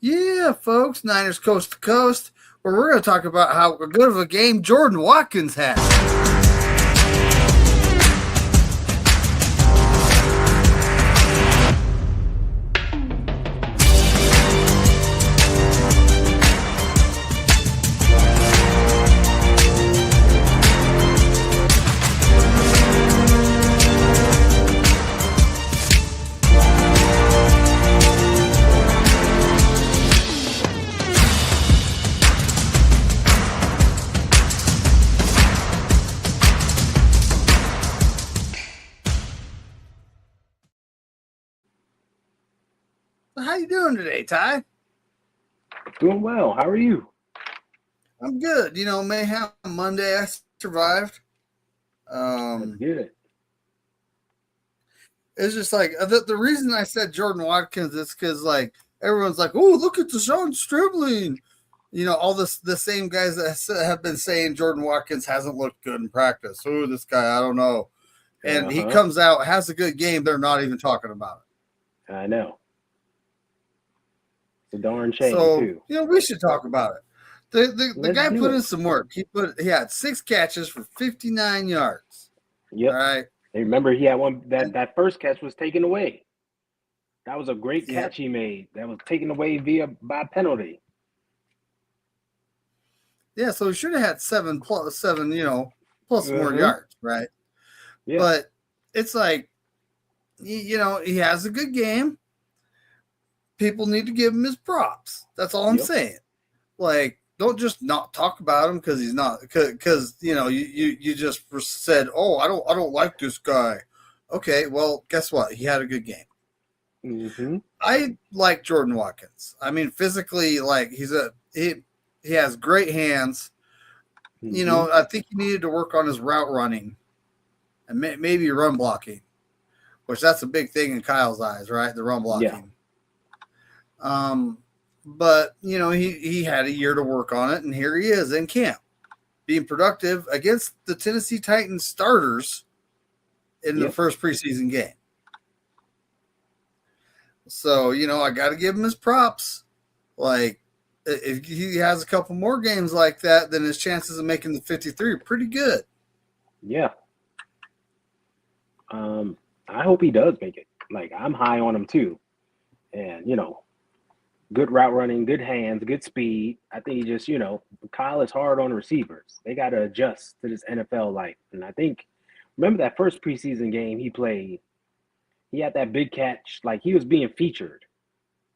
Yeah, folks, Niners Coast to Coast, where we're going to talk about how good of a game Jordan Watkins had. How you doing today, Ty? Doing well. How are you? I'm good. Mayhem Monday, I survived. That's Um, good. it's just like the reason I said Jordan Watkins is because like everyone's like, oh, look at Deshaun Stribling. All the same guys that have been saying Jordan Watkins hasn't looked good in practice. Oh, this guy, I don't know. And he Uh-huh. comes out, has a good game. They're not even talking about it. I know. It's a darn shame So, too. we should talk about it. The Let's guy do put in it. some work. He had 6 catches for 59 yards. All Yep. right. And remember he had one And, that first catch was taken away. That was a great yeah. catch he made. That was taken away by penalty. Yeah, so he should have had 7 plus 7, plus more Uh-huh. yards, right? Yeah. But it's like, he has a good game. People need to give him his props. That's all I'm Yep. saying. Like, don't just not talk about him because he's not because you just said, oh, I don't like this guy. Okay, well, guess what? He had a good game. Mm-hmm. I like Jordan Watkins. I mean, physically, like he has great hands. Mm-hmm. I think he needed to work on his route running and maybe run blocking, which that's a big thing in Kyle's eyes, right? The run Yeah. blocking. But he had a year to work on it, and here he is in camp, being productive against the Tennessee Titans starters in the Yep. first preseason game. So I got to give him his props. Like, if he has a couple more games like that, then his chances of making the 53 are pretty good. Yeah. I hope he does make it. Like I'm high on him too. And good route running, good hands, good speed. I think he just, Kyle is hard on receivers. They got to adjust to this NFL life. And I think, remember that first preseason game he played, he had that big catch, like he was being featured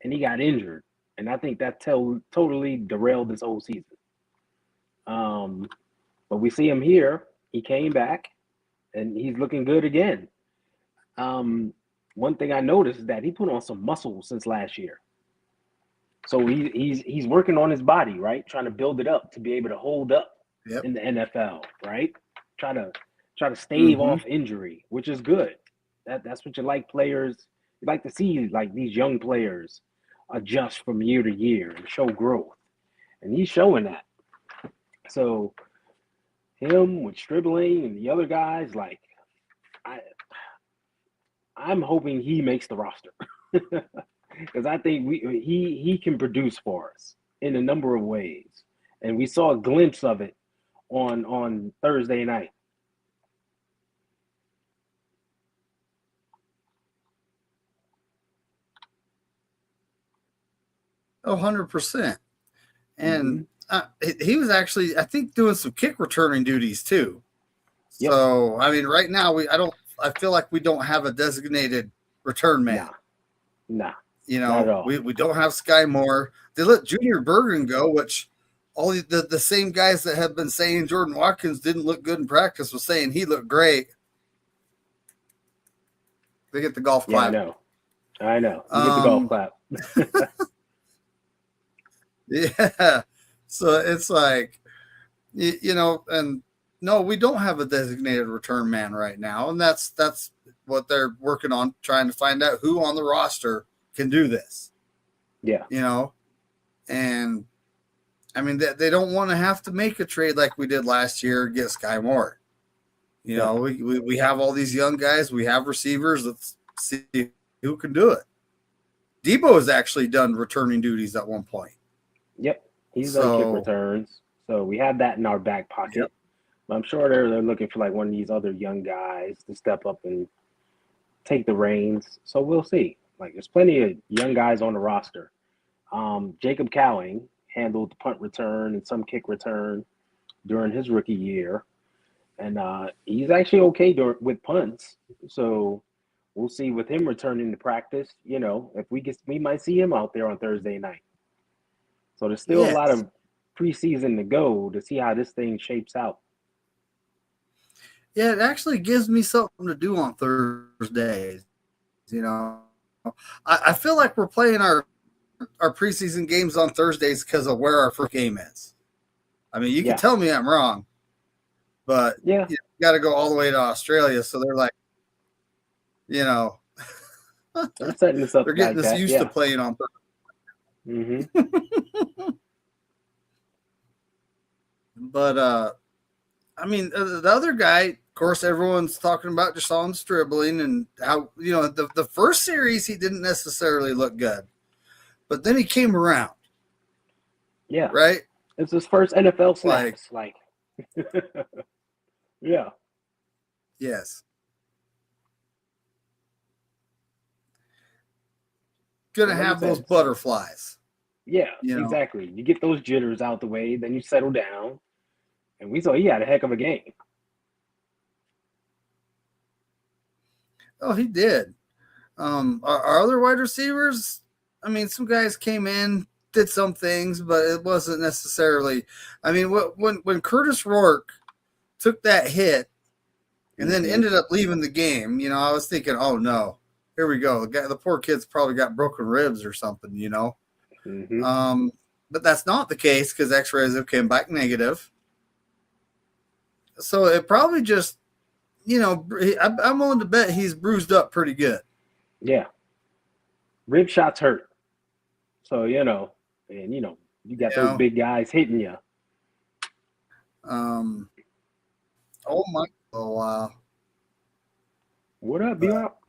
and he got injured. And I think that totally derailed this whole season. Um, but we see him here. He came back and he's looking good again. Um, One thing I noticed is that he put on some muscle since last year. So he's working on his body, right? Trying to build it up to be able to hold up Yep. in the NFL, right? Try to stave Mm-hmm. off injury, which is good. That's what you like players. You like to see like these young players adjust from year to year and show growth. And he's showing that. So him with Stribling and the other guys, like I I'm hoping he makes the roster. Because I think he can produce for us in a number of ways, and we saw a glimpse of it on Thursday night. Oh, 100%. Mm-hmm. And he was actually, I think, doing some kick returning duties too. Yep. So, I mean, right now I feel like we don't have a designated return man. Nah. Nah. Not at all. We don't have Sky Moore. They let Junior Bergen go, which all the same guys that have been saying Jordan Watkins didn't look good in practice was saying he looked great. They get the golf Yeah, I clap. know. I know. You get the golf clap. Yeah. So it's like, and no, we don't have a designated return man right now, and that's what they're working on, trying to find out who on the roster can do this. Yeah. And I mean they don't want to have to make a trade like we did last year, get Sky Moore. We have all these young guys, we have receivers. Let's see who can do it. Debo has actually done returning duties at one point. Yep, he's done kick So, returns, so we have that in our back yep. pocket. But I'm sure they're looking for like one of these other young guys to step up and take the reins. So we'll see. Like there's plenty of young guys on the roster. Jacob Cowing handled the punt return and some kick return during his rookie year, and he's actually okay with punts. So we'll see with him returning to practice. If we might see him out there on Thursday night. So there's still a lot Yes. of preseason to go to see how this thing shapes out. Yeah, it actually gives me something to do on Thursdays. I feel like we're playing our preseason games on Thursdays because of where our first game is. I mean, you can Yeah, tell me I'm wrong, but yeah, you got to go all the way to Australia. So they're like, you know, they're setting this up they're getting like us that. used to Yeah. playing on Thursday. Mm-hmm. But I mean, the other guy, of course, everyone's talking about Deshaun Stribling and how the first series he didn't necessarily look good, but then he came around, Yeah, right? it's his first NFL Like, snaps. Like, yeah, yes, gonna like you have those said, butterflies, yeah, you know. exactly. You get those jitters out the way, then you settle down, and we saw he had a heck of a game. Oh, he did. Our other wide receivers, I mean, some guys came in, did some things, but it wasn't necessarily. I mean, when Curtis Rourke took that hit and then Mm-hmm. ended up leaving the game, I was thinking, oh no, here we go. The poor kid's probably got broken ribs or something. Mm-hmm. But that's not the case because X-rays have came back negative. So it probably just, I'm willing to bet he's bruised up pretty good. Yeah, rib shots hurt. So and you got You those know, big guys hitting you. um, oh my, oh wow. What up, But B-Wop?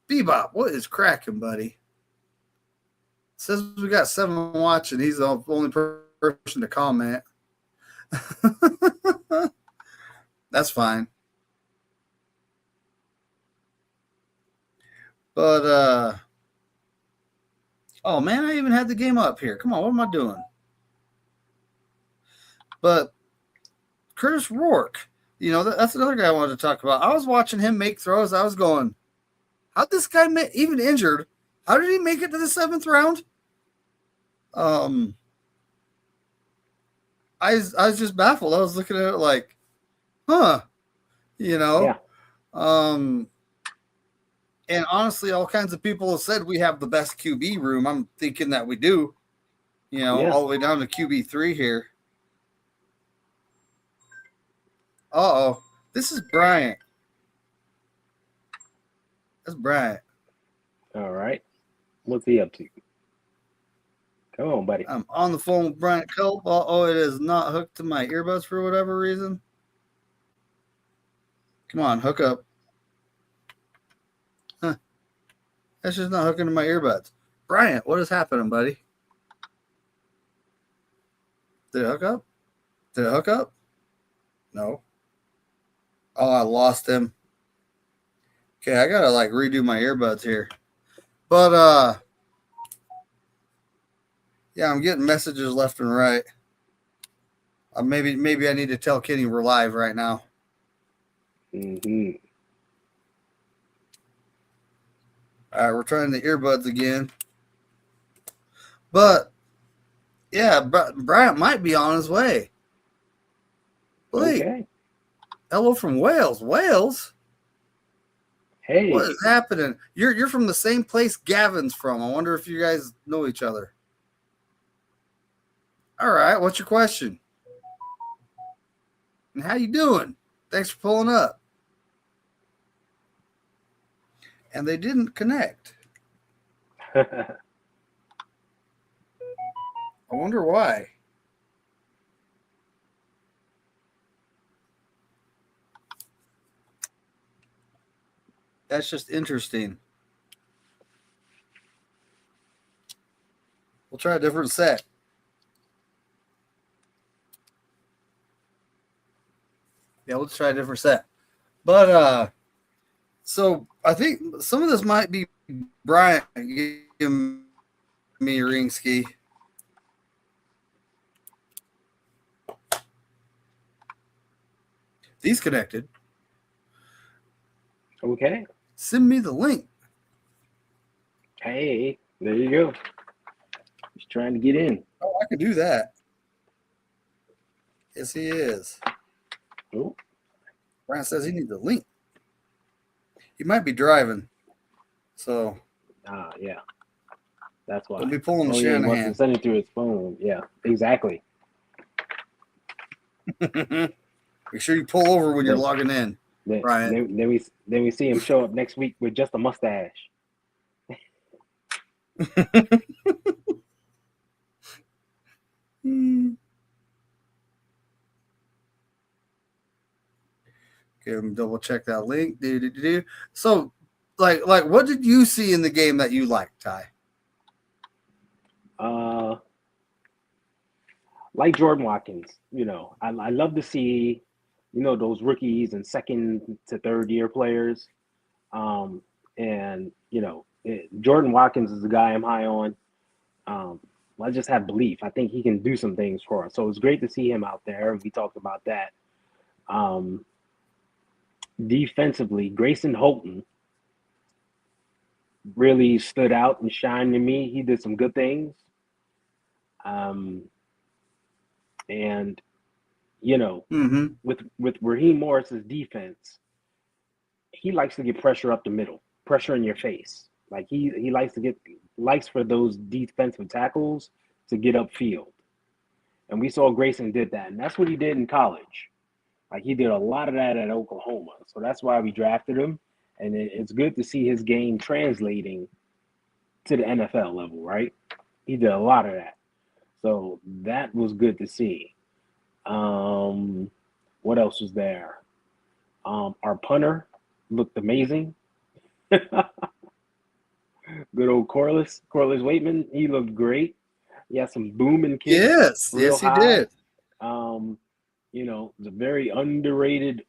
Bebop, what is cracking, buddy? Says we got 7 watching. He's the only person to comment. That's fine. But oh man, I even had the game up here. Come on, what am I doing? But Curtis Rourke, that's another guy I wanted to talk about. I was watching him make throws. I was going, how'd this guy even injured? How did he make it to the 7th round? I was just baffled. I was looking at it like, huh, you know. Yeah, Um, and honestly, all kinds of people have said we have the best QB room. I'm thinking that we do. yeah. All the way down to QB3 here. Uh-oh. This is Bryant. That's Bryant. All right. What's he up to? Come on, buddy. I'm on the phone with Bryant Culp. Oh, it is not hooked to my earbuds for whatever reason. Come on, hook up. Huh. That's just not hooking to my earbuds. Bryant, what is happening, buddy? Did it hook up? Did it hook up? No. Oh, I lost him. Okay, I gotta redo my earbuds here. But yeah, I'm getting messages left and right. Maybe I need to tell Kenny we're live right now. Mm-hmm. All right, we're trying the earbuds again. But yeah, Bryant might be on his way. Blake, Okay. hello from Wales. Wales? What Hey. is happening? You're from the same place Gavin's from. I wonder if you guys know each other. All right, what's your question? And how you doing? Thanks for pulling up. And they didn't connect. I wonder why. That's just interesting. We'll try a different set. Yeah, let's try a different set. But so I think some of this might be Bryant giving me a ring ski. These connected. Okay. Send me the link. Hey, there you go. He's trying to get in. Oh, I could do that. Yes, he is. Oh. Brian says he needs a link. He might be driving. So. Yeah. That's why. He'll be pulling the He Shanahan. wants to send it through his phone. Yeah, exactly. Make sure you pull over when you're logging in, Brian. Then we see him show up next week with just a mustache. Hmm. Okay, double check that link. So, like, what did you see in the game that you liked, Ty? Like Jordan Watkins, I love to see, those rookies and second to third year players. And Jordan Watkins is the guy I'm high on. I just have belief. I think he can do some things for us. So it's great to see him out there. We talked about that. Defensively, Grayson Holton really stood out and shined to me. He did some good things. And with Raheem Morris's defense, he likes to get pressure up the middle, pressure in your face. Like he likes for those defensive tackles to get upfield. And we saw Grayson did that. And that's what he did in college. Like he did a lot of that at Oklahoma. So that's why we drafted him. And it's good to see his game translating to the NFL level, right? He did a lot of that. So that was good to see. What else was there? Our punter looked amazing. Good old Corliss Waitman. He looked great. He had some booming kicks. Yes, he high. did. It's a very underrated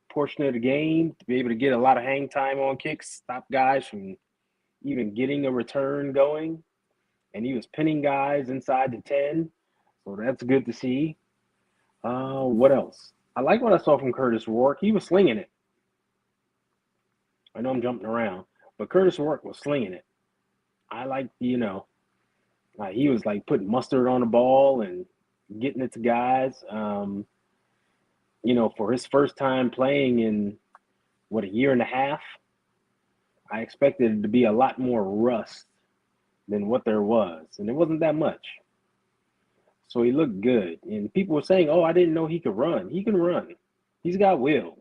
portion of the game to be able to get a lot of hang time on kicks, stop guys from even getting a return going. And he was pinning guys inside the 10. So that's good to see. What else? I like what I saw from Curtis Rourke. He was slinging it. I know I'm jumping around, but Curtis Rourke was slinging it. I like, he was like putting mustard on the ball and getting it to guys. For his first time playing in, a year and a half, I expected it to be a lot more rust than what there was. And it wasn't that much. So he looked good. And people were saying, I didn't know he could run. He can run. He's got wheels.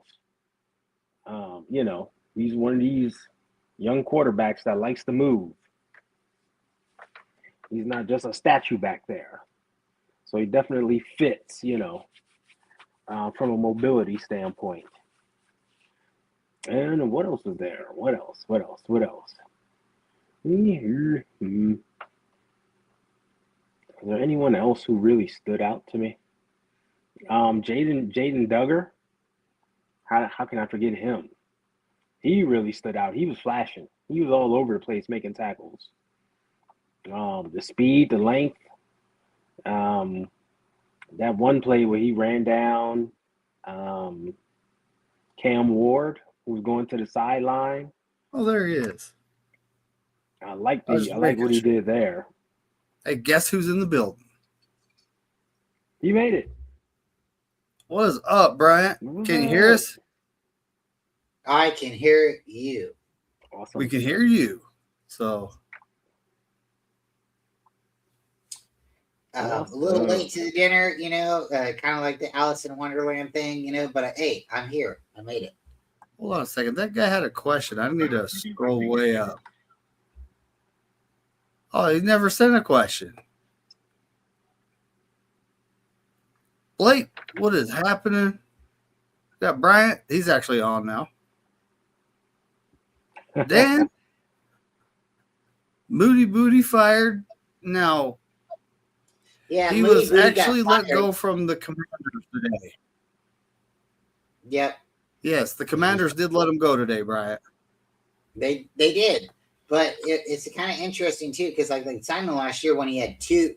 He's one of these young quarterbacks that likes to move. He's not just a statue back there. So he definitely fits, from a mobility standpoint. And what else was there? What else? Is there anyone else who really stood out to me? Jaden Duggar. How can I forget him? He really stood out. He was flashing. He was all over the place making tackles. The speed, the length. That one play where he ran down Cam Ward, who was going to the sideline. Oh, there he is. I like what he did there. Hey, guess who's in the building? He made it. What is up, Bryant? Can you hear us? I can hear you. Awesome. We can hear you. So a little late to the dinner, kind of like the Alice in Wonderland thing, but hey, I'm here. I made it. Hold on a second. That guy had a question. I need to scroll way up. Oh, he never sent a question. Blake, what is happening? Got Bryant. He's actually on now. Dan, Moody Booty fired. Now, Yeah, He Moody was got actually let fired. go from the Commanders today. Yep, Yes, the Commanders did let him go today, Bryant. they did. But it's kind of interesting too, because like Simon last year when they had two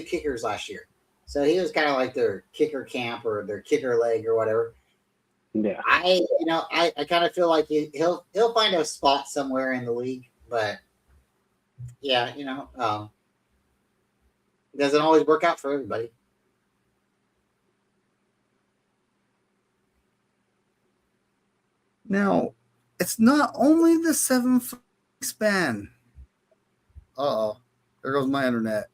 kickers last year, so he was kind of like their kicker camp or their kicker leg or whatever. Yeah. I kind of feel like he'll find a spot somewhere in the league, but yeah, it doesn't always work out for everybody. Now, it's not only the 7-foot span. Uh-oh. There goes my internet.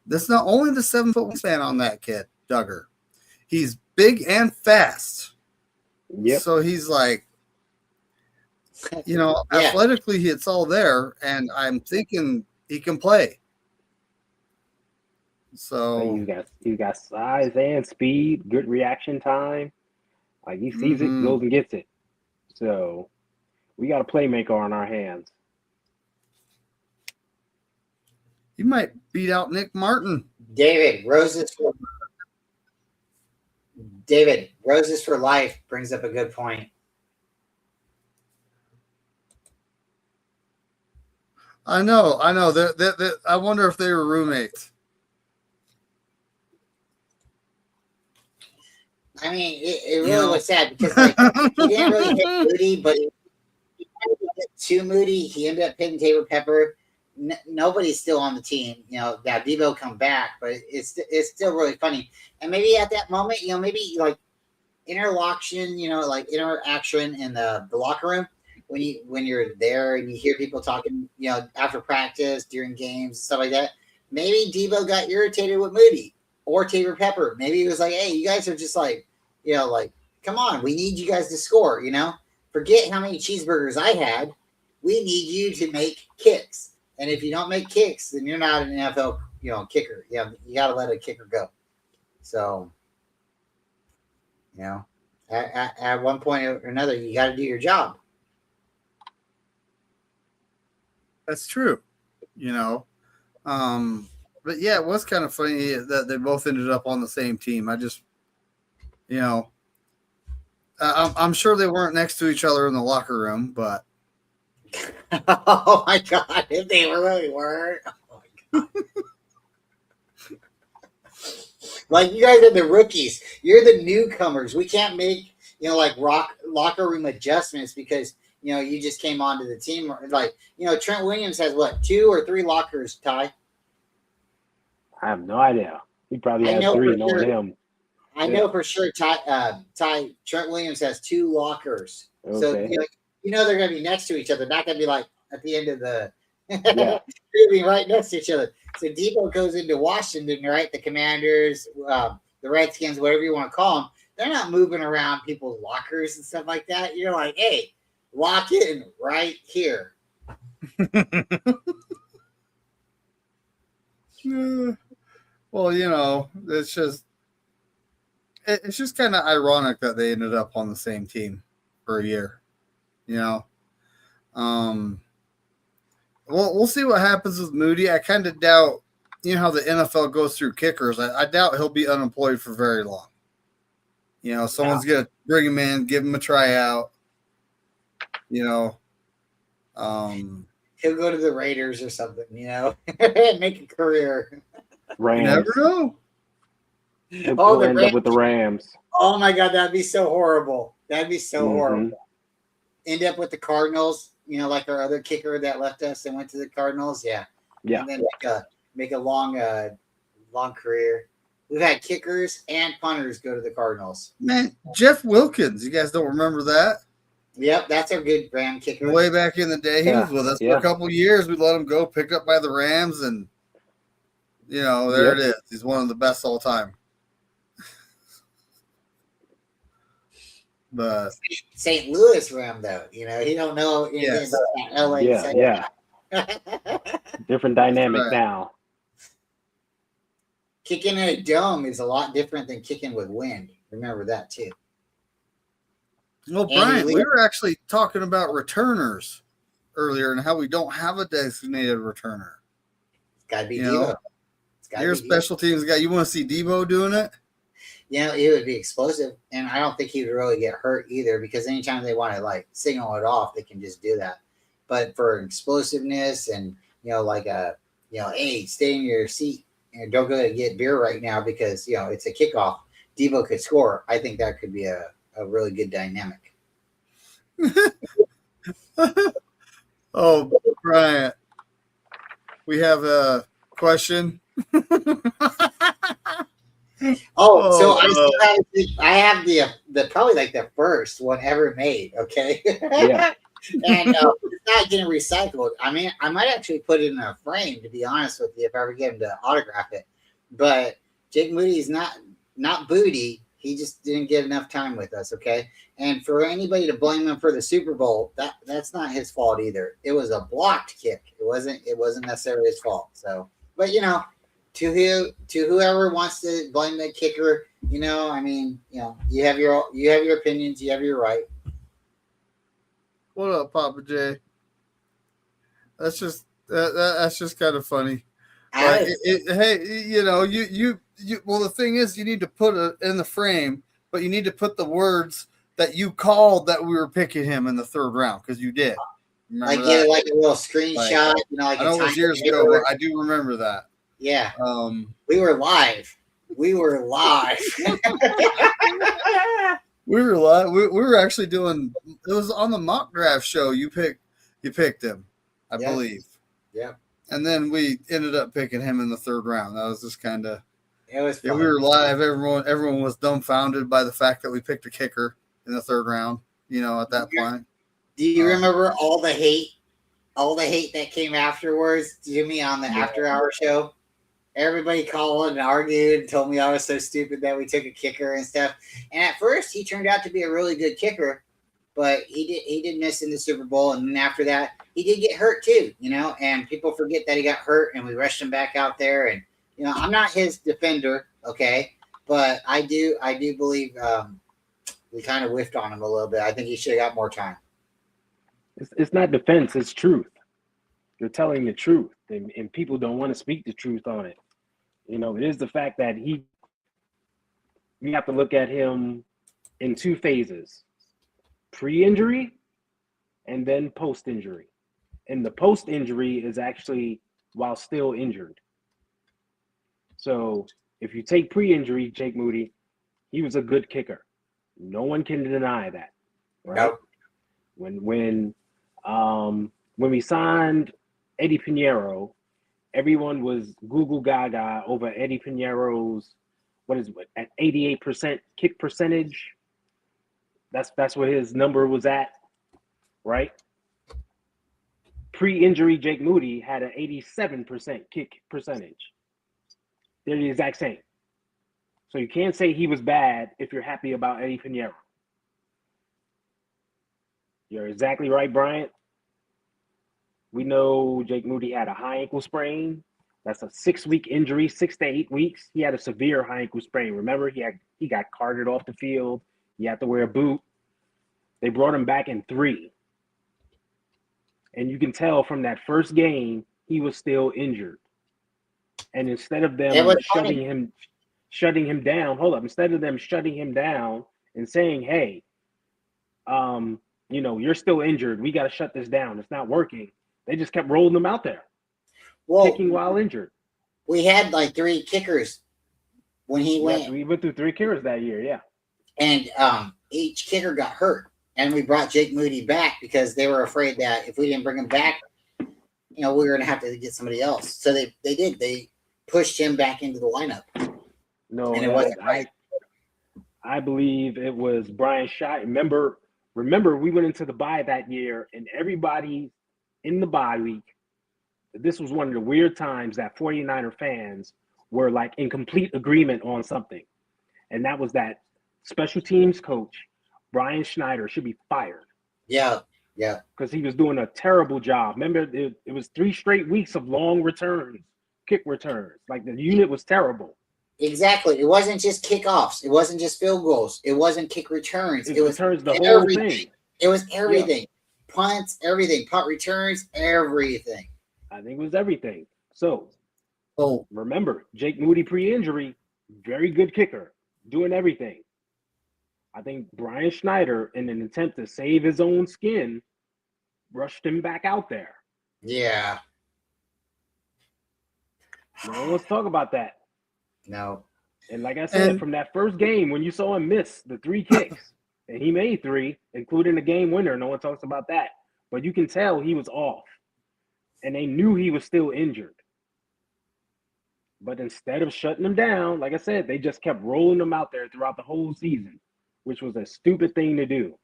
That's not only the 7-foot span on that kid, Duggar. He's big and fast. Yep. So he's like, Yeah. athletically, it's all there, and I'm thinking he can play. So he's got size and speed, good reaction time. Like he sees it, goes and gets it. So we got a playmaker on our hands. he might beat out Nick Martin. David Roses for life brings up a good point. I know. I wonder if they were roommates. I mean, it really was sad because like he didn't really hit Moody, but he hit too Moody. He ended up hitting Tabor Pepper. Nobody's still on the team. Now Debo come back, but it's still really funny. And maybe at that moment, maybe like interaction in the locker room when you're there and you hear people talking, after practice, during games, stuff like that. Maybe Debo got irritated with Moody or Tabor Pepper. Maybe he was like, "Hey, you guys are just like, come on, we need you guys to score. Forget how many cheeseburgers I had. We need you to make kicks. And if you don't make kicks, then you're not an NFL, kicker. You got to let a kicker go." So, at one point or another, you got to do your job. That's true. But yeah, it was kind of funny that they both ended up on the same team. I just, I'm sure they weren't next to each other in the locker room, but. Oh my God, if they really were. Oh my God. Like, you guys are the rookies. You're the newcomers. We can't make, locker room adjustments because, you just came onto the team. Like, Trent Williams has what, 2 or 3 lockers, Ty? I have no idea. He probably has 3 knowing him. I know for sure Trent Williams has 2 lockers. Okay. So, they're going to be next to each other. Not going to be like at the end of the – Yeah. They're going to be right next to each other. So Debo goes into Washington, right? The Commanders, the Redskins, whatever you want to call them. They're not moving around people's lockers and stuff like that. You're like, hey, lock in right here. Well, it's just kind of ironic that they ended up on the same team for a year. We'll see what happens with Moody. I kind of doubt, how the NFL goes through kickers. I doubt he'll be unemployed for very long. Someone's going to bring him in, give him a tryout. He'll go to the Raiders or something, and make a career. Rams. You never know. He'll end up with the Rams. Oh my God, that'd be so horrible. That'd be so horrible. End up with the Cardinals, like our other kicker that left us and went to the Cardinals. Yeah. Yeah. And then make a long career. We've had kickers and punters go to the Cardinals. Man, Jeff Wilkins, you guys don't remember that? Yep, that's our good Ram kicker. Way back in the day, he was with us for a couple of years. We let him go, picked up by the Rams, and there it is. He's one of the best all time. But St. Louis Ram, though, he don't know anything about LA. Yeah. Different dynamic now. Kicking in a dome is a lot different than kicking with wind. Remember that too. Well, Bryant, we were actually talking about returners earlier and how we don't have a designated returner. It's got to be Debo. You're a special teams guy. You want to see Debo doing it? It would be explosive, and I don't think he would really get hurt either because anytime they want to like signal it off, they can just do that. But for explosiveness and hey, stay in your seat and don't go to get beer right now because it's a kickoff. Debo could score. I think that could be a really good dynamic. Oh, Bryant, we have a question. I have the probably like the first one ever made. Okay, Yeah. And it's not getting recycled. I mean, I might actually put it in a frame to be honest with you if I ever get him to autograph it. But Jake Moody is not booty. He just didn't get enough time with us. Okay, and for anybody to blame him for the Super Bowl, that's not his fault either. It was a blocked kick. It wasn't necessarily his fault. So, but to whoever wants to blame the kicker, I mean, you have your opinions, you have your right. What up, Papa J? That's just kind of funny. Like, hey, you. Well, the thing is, you need to put it in the frame, but you need to put the words that you called that we were picking him in the third round because you did. Remember get like a little screenshot. I know it was years ago, but I do remember that. Yeah. We were live. We were live. We were actually doing. It was on the mock draft show. You picked him, I believe. Yeah. And then we ended up picking him in the third round. That was just kind of. It was fun. We were live. Everyone was dumbfounded by the fact that we picked a kicker in the third round. At that point. Do you remember all the hate that came afterwards, Jimmy, on the after hour show? Everybody called and argued and told me I was so stupid that we took a kicker and stuff. And at first, he turned out to be a really good kicker, but he did miss in the Super Bowl. And then after that, he did get hurt too, and people forget that he got hurt and we rushed him back out there. And, I'm not his defender, okay, but I do believe we kind of whiffed on him a little bit. I think he should have got more time. It's not defense, it's truth. You're telling the truth, and people don't want to speak the truth on it. It is the fact that we have to look at him in two phases, pre-injury and then post-injury. And the post-injury is actually while still injured. So if you take pre-injury, Jake Moody, he was a good kicker. No one can deny that, right? Nope. When we signed Eddie Pinheiro, everyone was Google Gaga over Eddie Pinheiro's at 88% kick percentage. That's what his number was at, right? Pre-injury, Jake Moody had an 87% kick percentage. They're the exact same. So you can't say he was bad if you're happy about Eddie Pinheiro. You're exactly right, Bryant. We know Jake Moody had a high ankle sprain. That's a 6-week injury, 6 to 8 weeks. He had a severe high ankle sprain. Remember, he got carted off the field. He had to wear a boot. They brought him back in 3. And you can tell from that first game, he was still injured. And instead of them shutting him down, instead of them shutting him down and saying, hey, you're still injured. We got to shut this down. It's not working. They just kept rolling him out there, kicking while injured. We had like 3 kickers when he went. We went through 3 kickers that year, yeah. And each kicker got hurt. And we brought Jake Moody back because they were afraid that if we didn't bring him back, we were going to have to get somebody else. So they did. They pushed him back into the lineup. No, and it wasn't right. I believe it was Brian Shot. Remember, we went into the bye that year, and everybody in the bye week, this was one of the weird times that 49er fans were like in complete agreement on something. And that was that special teams coach, Brian Schneider, should be fired. Yeah. Because he was doing a terrible job. Remember, it was 3 straight weeks of long returns, kick returns. Like the unit was terrible. Exactly. It wasn't just kickoffs. It wasn't just field goals. It wasn't kick returns. It was returns, the whole thing. It was everything. Yeah. Punts, everything. Punt returns, everything. I think it was everything. So Oh, Remember, Jake Moody pre-injury, very good kicker, doing everything. I think Brian Schneider, in an attempt to save his own skin, rushed him back out there. Yeah. No one wants to talk about that. No. And like I said, from that first game, when you saw him miss the 3 kicks, and he made 3, including the game winner, no one talks about that. But you can tell he was off. And they knew he was still injured. But instead of shutting him down, like I said, they just kept rolling him out there throughout the whole season, which was a stupid thing to do.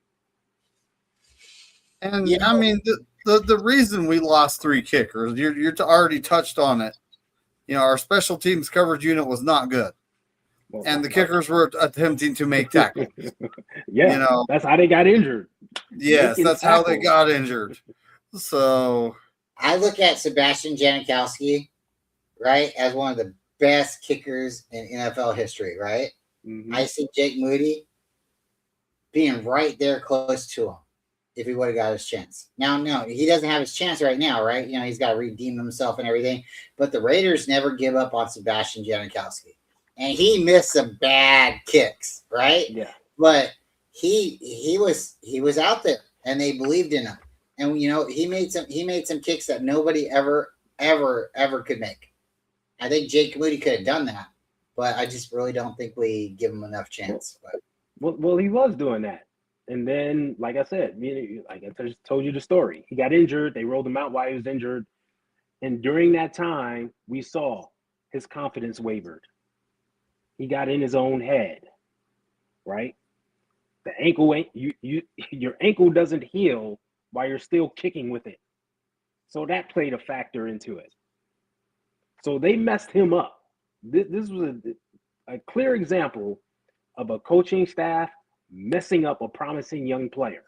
And I mean, the reason we lost 3 kickers, you're already touched on it. Our special teams coverage unit was not good. Well, and the kickers were attempting to make tackles. Yeah, that's how they got injured. Yes, that's how they got injured. So I look at Sebastian Janikowski, right, as one of the best kickers in NFL history, right? Mm-hmm. I see Jake Moody being right there close to him if he would have got his chance. Now, no, he doesn't have his chance right now, right? He's got to redeem himself and everything. But the Raiders never give up on Sebastian Janikowski. And he missed some bad kicks, right? Yeah. But he was out there, and they believed in him. And he made some kicks that nobody ever could make. I think Jake Moody could have done that, but I just really don't think we give him enough chance. Well, he was doing that, and then, like I said, like I just told you the story. He got injured. They rolled him out while he was injured, and during that time, we saw his confidence wavered. He got in his own head, right? The ankle ain't your ankle doesn't heal while you're still kicking with it. So that played a factor into it. So they messed him up. This was a clear example of a coaching staff messing up a promising young player.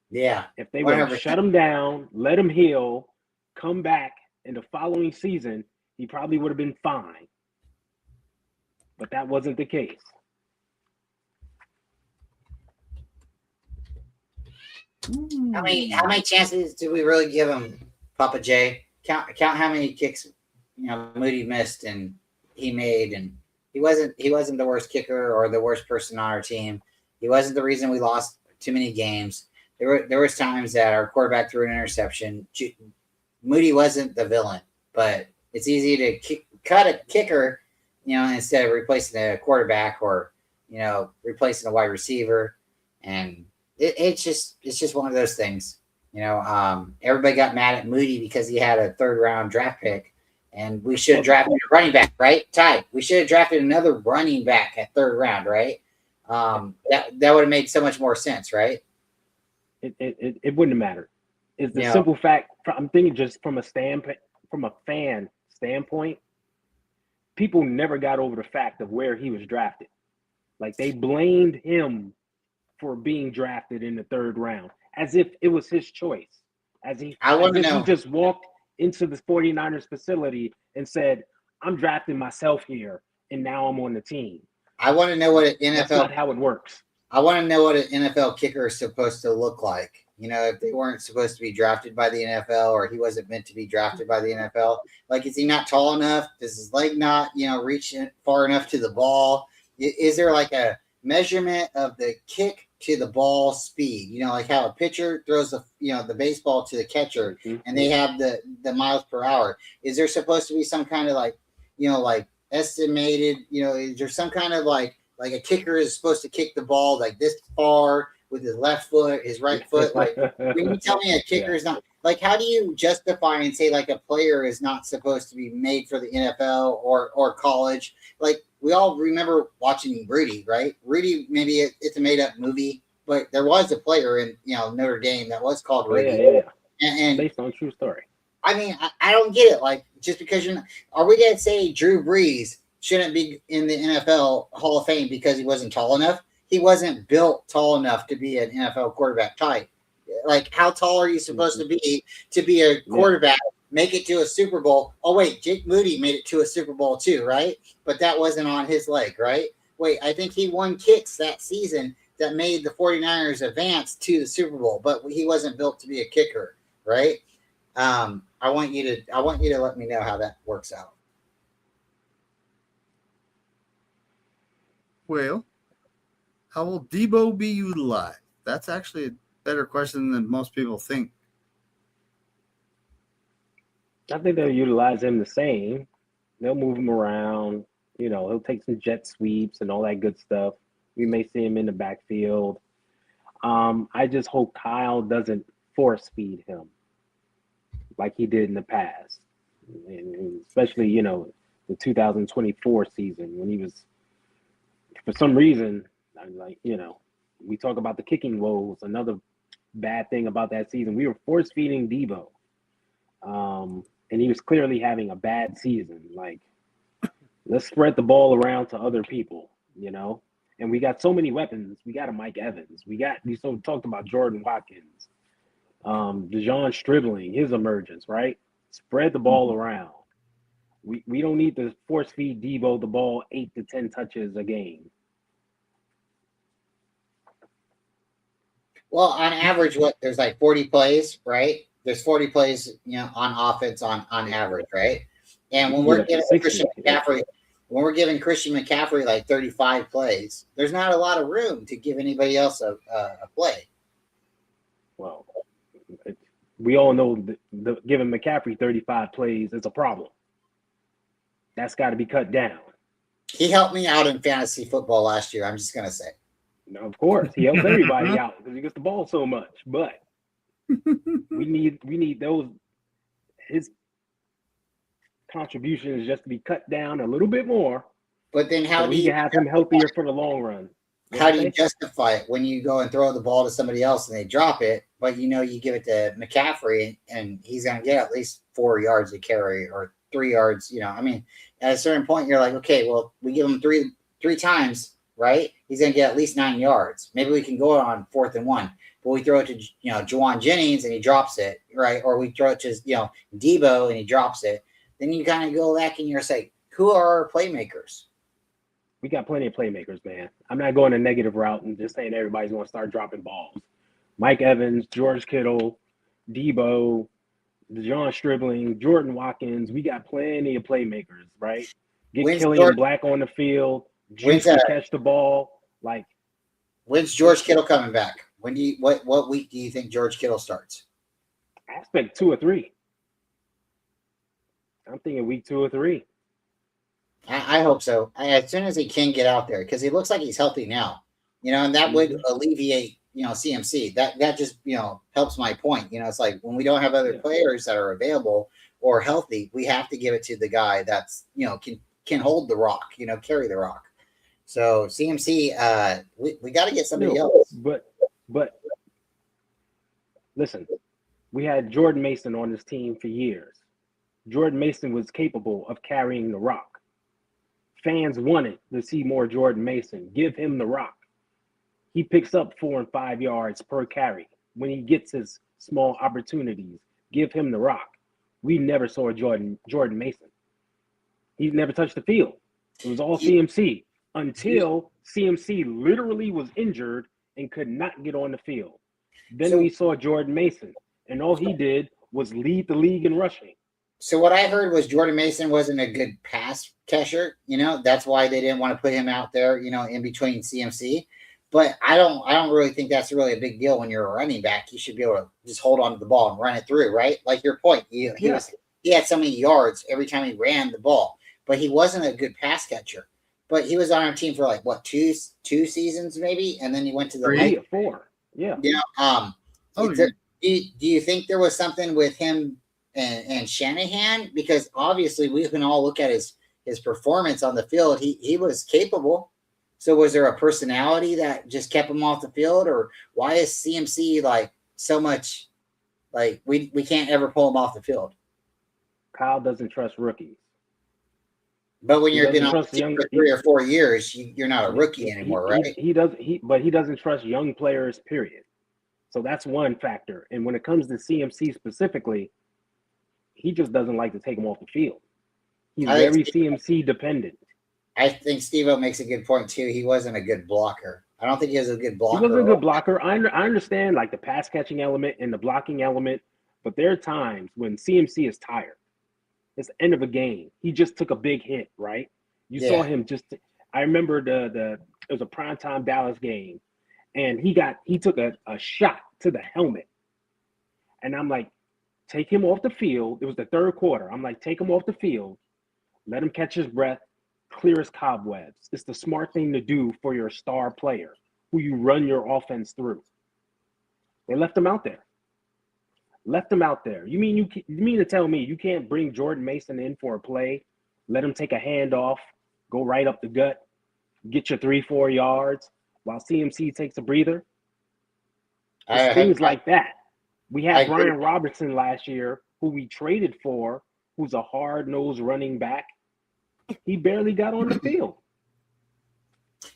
Yeah. If they would have shut him down, let him heal, come back in the following season, he probably would have been fine. But that wasn't the case. How many chances did we really give him, Papa J? Count how many kicks Moody missed and he made, and he wasn't the worst kicker or the worst person on our team. He wasn't the reason we lost too many games. There was times that our quarterback threw an interception. Moody wasn't the villain, but it's easy to cut a kicker, instead of replacing a quarterback or replacing a wide receiver, and it's just one of those things. Everybody got mad at Moody because he had a 3rd round draft pick, and we should have drafted a running back, right? Ty, we should have drafted another running back at 3rd round, right? That would have made so much more sense, right? It wouldn't have mattered. It's the simple fact. I'm thinking just from a fan standpoint, people never got over the fact of where he was drafted. Like, they blamed him for being drafted in the 3rd round, as if it was his choice. He just walked into the 49ers facility and said, I'm drafting myself here, and now I'm on the team. I want to know what an NFL... That's not how it works. I want to know what an NFL kicker is supposed to look like. If they weren't supposed to be drafted by the NFL, or he wasn't meant to be drafted by the NFL. Like, is he not tall enough? Does his leg not, reach far enough to the ball? Is there like a measurement of the kick to the ball speed? Like how a pitcher throws the baseball to the catcher, and they have the miles per hour. Is there supposed to be some kind of like estimated? Is there some kind of like a kicker is supposed to kick the ball like this far with his left foot, his right foot? Like, when you tell me a kicker is not, like, how do you justify and say like a player is not supposed to be made for the NFL or college? Like, we all remember watching Rudy, right? Rudy, maybe it's a made up movie, but there was a player in Notre Dame that was called Rudy. And based on a true story. I mean, I don't get it. Like, just because are we gonna say Drew Brees shouldn't be in the NFL Hall of Fame because he wasn't tall enough? He wasn't built tall enough to be an NFL quarterback type. Like, how tall are you supposed to be a quarterback, make it to a Super Bowl? Oh, wait, Jake Moody made it to a Super Bowl too, right? But that wasn't on his leg, right? Wait, I think he won kicks that season that made the 49ers advance to the Super Bowl, but he wasn't built to be a kicker, right? I want you to let me know how that works out. Well, how will Debo be utilized? That's actually a better question than most people think. I think they'll utilize him the same. They'll move him around. He'll take some jet sweeps and all that good stuff. We may see him in the backfield. I just hope Kyle doesn't force feed him like he did in the past, and especially the 2024 season when he was, for some reason, I'm like we talk about the kicking woes. Another bad thing about that season, we were force feeding Debo, and he was clearly having a bad season. Like, let's spread the ball around to other people, And we got so many weapons. We got a Mike Evans. We talked about Jordan Watkins, DeJon Stribling, his emergence, right? Spread the ball around. We don't need to force feed Debo the ball 8 to 10 touches a game. Well, on average, there's like 40 plays, right? There's 40 plays, on offense on average, right? And when we're giving Christian McCaffrey like 35 plays, there's not a lot of room to give anybody else a play. Well, we all know that giving McCaffrey 35 plays is a problem. That's got to be cut down. He helped me out in fantasy football last year. I'm just going to say. No, of course, he helps everybody out because he gets the ball so much. But we need those. His contribution is just to be cut down a little bit more. But then how do you can have him healthier for the long run? How do you justify it when you go and throw the ball to somebody else and they drop it, but you give it to McCaffrey and he's going to get at least 4 yards to carry or 3 yards? I mean, at a certain point, you're like, okay, well, we give him three times, right? He's going to get at least 9 yards. Maybe we can go on 4th and 1, but we throw it to Juwan Jennings and he drops it, right? Or we throw it to Debo and he drops it. Then you kind of go back and you're like, who are our playmakers? We got plenty of playmakers, man. I'm not going a negative route and just saying everybody's going to start dropping balls. Mike Evans, George Kittle, Debo, DeJon Stribling, Jordan Watkins. We got plenty of playmakers, right? Get Killian Black on the field, Juice to catch the ball. Like, when's George Kittle coming back? What week do you think George Kittle starts? I expect 2 or 3. I'm thinking week 2 or 3. I hope so. As soon as he can get out there, because he looks like he's healthy now, and that would alleviate, CMC. That just, helps my point. It's like when we don't have other players that are available or healthy, we have to give it to the guy that's, can hold the rock, carry the rock. So CMC, we got to get somebody else. But listen, we had Jordan Mason on this team for years. Jordan Mason was capable of carrying the rock. Fans wanted to see more Jordan Mason. Give him the rock. He picks up 4 and 5 yards per carry when he gets his small opportunities. Give him the rock. We never saw Jordan Mason. He never touched the field. It was all CMC until CMC literally was injured and could not get on the field. Then we saw Jordan Mason, and all he did was lead the league in rushing. So what I heard was Jordan Mason wasn't a good pass catcher. That's why they didn't want to put him out there, in between CMC. But I don't really think that's really a big deal when you're a running back. You should be able to just hold on to the ball and run it through, right? Like your point. He had so many yards every time he ran the ball, but he wasn't a good pass catcher. But he was on our team for like what, two seasons maybe, and then he went to the 3 or 4. Yeah. Do you think there was something with him and Shanahan? Because obviously we can all look at his performance on the field. He was capable. So was there a personality that just kept him off the field, or why is CMC like so much like we can't ever pull him off the field? Kyle doesn't trust rookies. But when you've been on the team for 3 or 4 years, you're not a rookie anymore, right? He doesn't trust young players, period. So that's one factor. And when it comes to CMC specifically, he just doesn't like to take him off the field. He's very CMC dependent. I think Steve-O makes a good point too. He wasn't a good blocker. I don't think he was a good blocker. He wasn't a good blocker. I understand like the pass catching element and the blocking element, but there are times when CMC is tired. It's the end of a game. He just took a big hit, right? You saw him I remember the it was a primetime Dallas game, and he took a shot to the helmet. And I'm like, take him off the field. It was the third quarter. I'm like, take him off the field, let him catch his breath, clear his cobwebs. It's the smart thing to do for your star player who you run your offense through. They left him out there. You mean to tell me you can't bring Jordan Mason in for a play, let him take a handoff, go right up the gut, get your 3-4 yards while CMC takes a breather? It's things like that. We had Brian Robertson last year, who we traded for, who's a hard-nosed running back. He barely got on the field.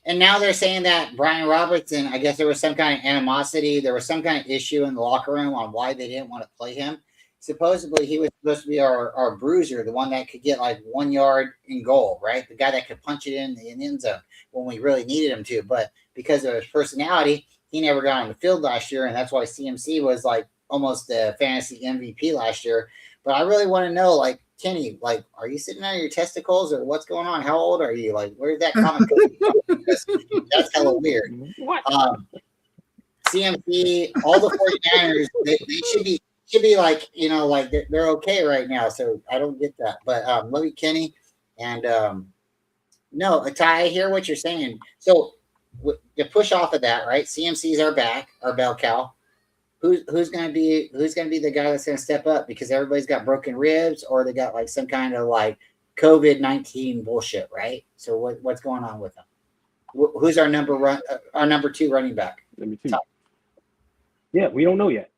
And now they're saying that Brian Robertson, I guess there was some kind of animosity. There was some kind of issue in the locker room on why they didn't want to play him. Supposedly, he was supposed to be our bruiser, the one that could get like 1 yard in goal, right? The guy that could punch it in the end zone when we really needed him to. But because of his personality, he never got on the field last year. And that's why CMC was like almost the fantasy MVP last year. But I really want to know, like, Kenny, like, are you sitting on your testicles or what's going on? How old are you? Like, where did that comment come from? That's hella weird. What? CMC, all the 49ers, they should be like, you know, like they're okay right now. So I don't get that. But love you, Kenny. And no, Ty, I hear what you're saying. So to push off of that, right? CMC's our bell cow. Who's gonna be the guy that's gonna step up because everybody's got broken ribs or they got like some kind of like COVID-19 bullshit, right? So what's going on with them? Who's our number 2 running back? Number 2. Top. Yeah, we don't know yet.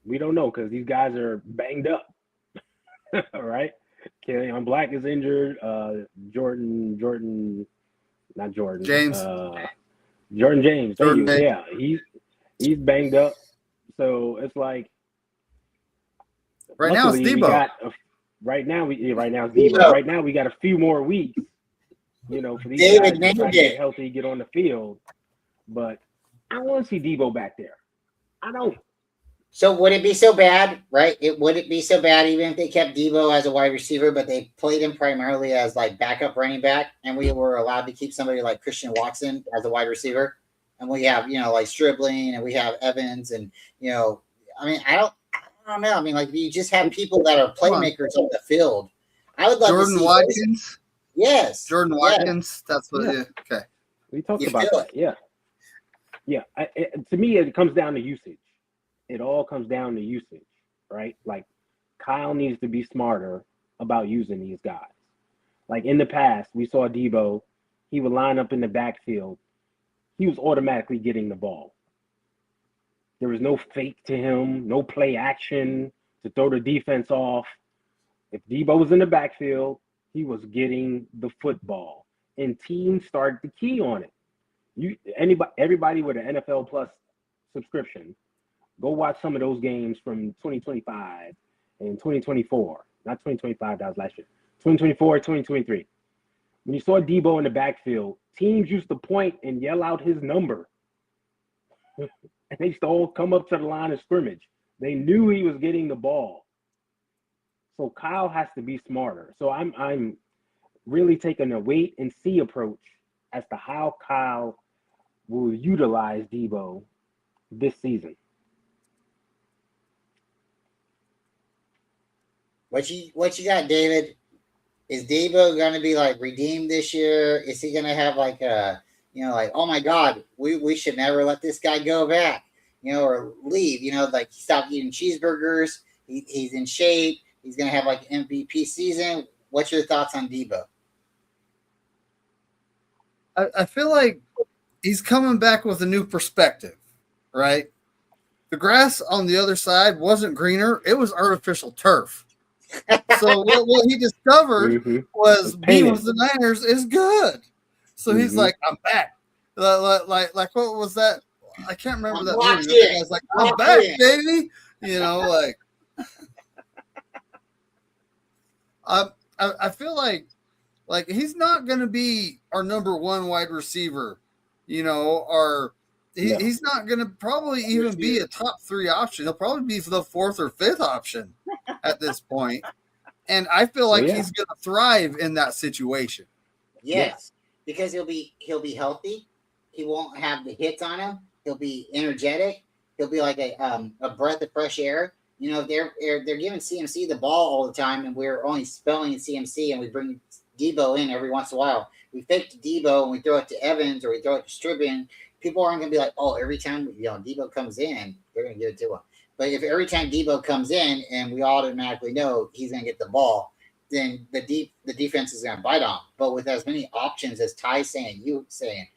We don't know because these guys are banged up. All right. Kenyon Black is injured. Jordan James. Jordan James. Yeah, he's banged up. So it's like right now it's Debo. Right now it's Debo. Right now we got a few more weeks, you know, for these guys to get healthy, get on the field. But I want to see Debo back there. I don't. So would it be so bad, right? Would it be so bad even if they kept Debo as a wide receiver, but they played him primarily as like backup running back, and we were allowed to keep somebody like Christian Watson as a wide receiver? And we have, you know, like Stribling and we have Evans and, you know, I mean, I don't know. I mean, like you just have people that are playmakers on the field. I would love Jordan to see Watkins. Yes. Jordan Watkins. That's what okay. We talked about that. Yeah. Yeah. To me, it comes down to usage. It all comes down to usage, right? Like Kyle needs to be smarter about using these guys. Like in the past, we saw Debo, he would line up in the backfield. He was automatically getting the ball. There was no fake to him, no play action to throw the defense off. If Debo was in the backfield, he was getting the football. And teams started to key on it. Everybody with an NFL Plus subscription, go watch some of those games from 2025 and 2024. Not 2025, that was last year. 2024, 2023. When you saw Debo in the backfield, teams used to point and yell out his number. And they used to all come up to the line of scrimmage. They knew he was getting the ball. So Kyle has to be smarter. So I'm really taking a wait and see approach as to how Kyle will utilize Debo this season. What you got, David? Is Debo going to be like redeemed this year? Is he going to have like a, you know, like, oh my God, we should never let this guy go back, you know, or leave, you know, like he stopped eating cheeseburgers. He's in shape. He's going to have like an MVP season. What's your thoughts on Debo? I feel like he's coming back with a new perspective, right? The grass on the other side wasn't greener. It was artificial turf. So what he discovered was being with the Niners is good. So he's like, I'm back. Like what was that? I can't remember that movie. The guy's like, I'm back, baby. You know, like I feel like he's not going to be our number 1 wide receiver. You know, he's not going to probably even be a top 3 option. He'll probably be the 4th or 5th option at this point. And I feel like he's going to thrive in that situation. Yes, because he'll be healthy. He won't have the hits on him. He'll be energetic. He'll be like a breath of fresh air. You know, they're giving CMC the ball all the time, and we're only spelling CMC, and we bring Debo in every once in a while. We fake to Debo, and we throw it to Evans, or we throw it to Stribben. People aren't going to be like, oh, every time Debo comes in, they're going to give it to him. But if every time Debo comes in, and we automatically know he's going to get the ball, then the defense is going to bite on him. But with as many options as Ty's saying, you saying,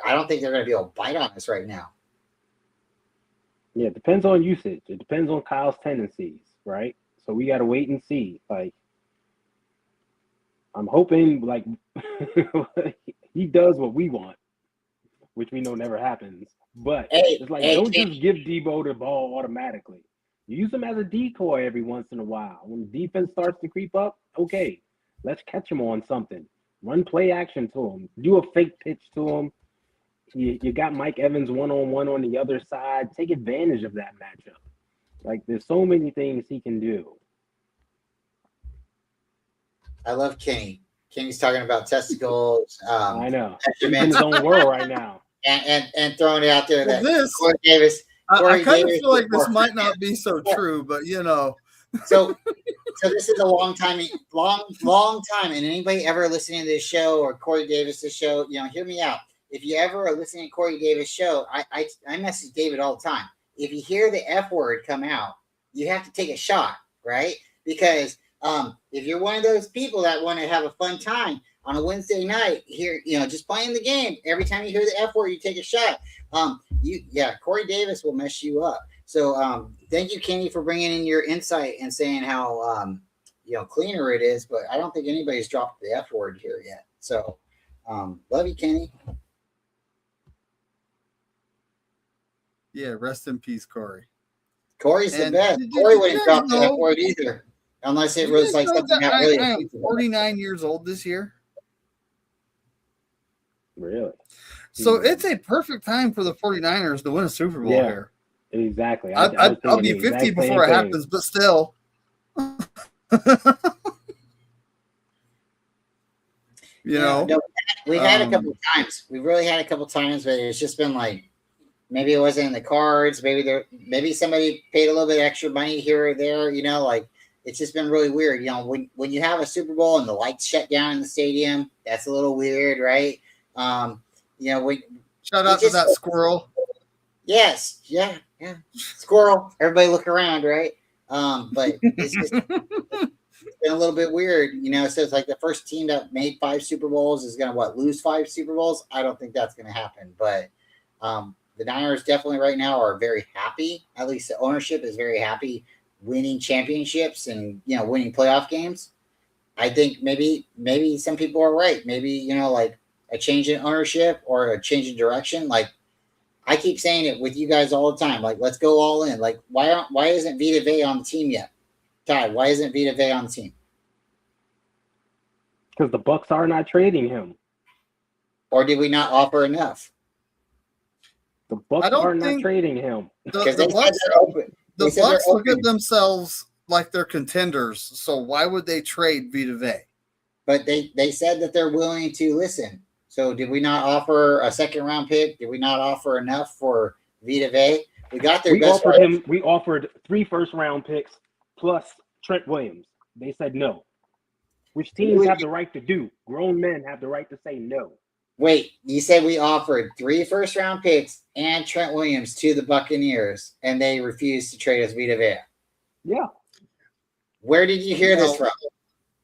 I don't think they're going to be able to bite on us right now. Yeah, it depends on usage. It depends on Kyle's tendencies, right? So we got to wait and see. Like, I'm hoping, like, he does what we want, which we know never happens. But it's like, don't just give Debo the ball automatically. Use him as a decoy every once in a while. When the defense starts to creep up, okay, let's catch him on something. Run play action to him. Do a fake pitch to him. You got Mike Evans one-on-one on the other side. Take advantage of that matchup. Like, there's so many things he can do. I love Kenny. Kenny's talking about testicles. I know. He's in his own world right now. And throwing it out there that Corey Davis. I kind of feel like this might not be so true, but So this is a long time, and anybody ever listening to this show or Corey Davis' show, hear me out. If you ever are listening to Corey Davis' show, I message David all the time. If you hear the F word come out, you have to take a shot, right? Because if you're one of those people that want to have a fun time on a Wednesday night, here, just playing the game, every time you hear the F word, you take a shot. Corey Davis will mess you up. So thank you, Kenny, for bringing in your insight and saying how cleaner it is. But I don't think anybody's dropped the F word here yet. So love you, Kenny. Yeah, rest in peace, Corey. Corey's the best. Corey wouldn't drop the F word either, unless it was like something that really. I am 49 years old this year. Really? So it's a perfect time for the 49ers to win a Super Bowl here. Exactly. I'll be 50 before it happens, but still. We've had a couple of times. We've really had a couple of times, but it's just been like, maybe it wasn't in the cards. Maybe somebody paid a little bit extra money here or there. It's just been really weird. When you have a Super Bowl and the lights shut down in the stadium, that's a little weird, right? Shout out to that squirrel. Yes, yeah, squirrel. Everybody look around, right? But it's just it's been a little bit weird. So it's like the first team that made 5 Super Bowls is going to lose 5 Super Bowls. I don't think that's going to happen, but. The Niners definitely right now are very happy. At least the ownership is very happy winning championships and, winning playoff games. I think maybe some people are right. Maybe, like a change in ownership or a change in direction. Like I keep saying it with you guys all the time. Like, let's go all in. Like, why isn't Vita Vea on the team yet? Ty, why isn't Vita Vea on the team? Because the Bucs are not trading him. Or did we not offer enough? The Bucs are not trading him. The Bucs look at themselves like they're contenders. So why would they trade Vita Vea? But they said that they're willing to listen. So did we not offer a 2nd-round pick? Did we not offer enough for Vita Vea? We got their best. We offered 3 first-round picks plus Trent Williams. They said no. Which teams have the right to do? Grown men have the right to say no. Wait, you said we offered 3 first-round picks and Trent Williams to the Buccaneers, and they refused to trade us Vita Vea. Yeah. Where did you hear this from?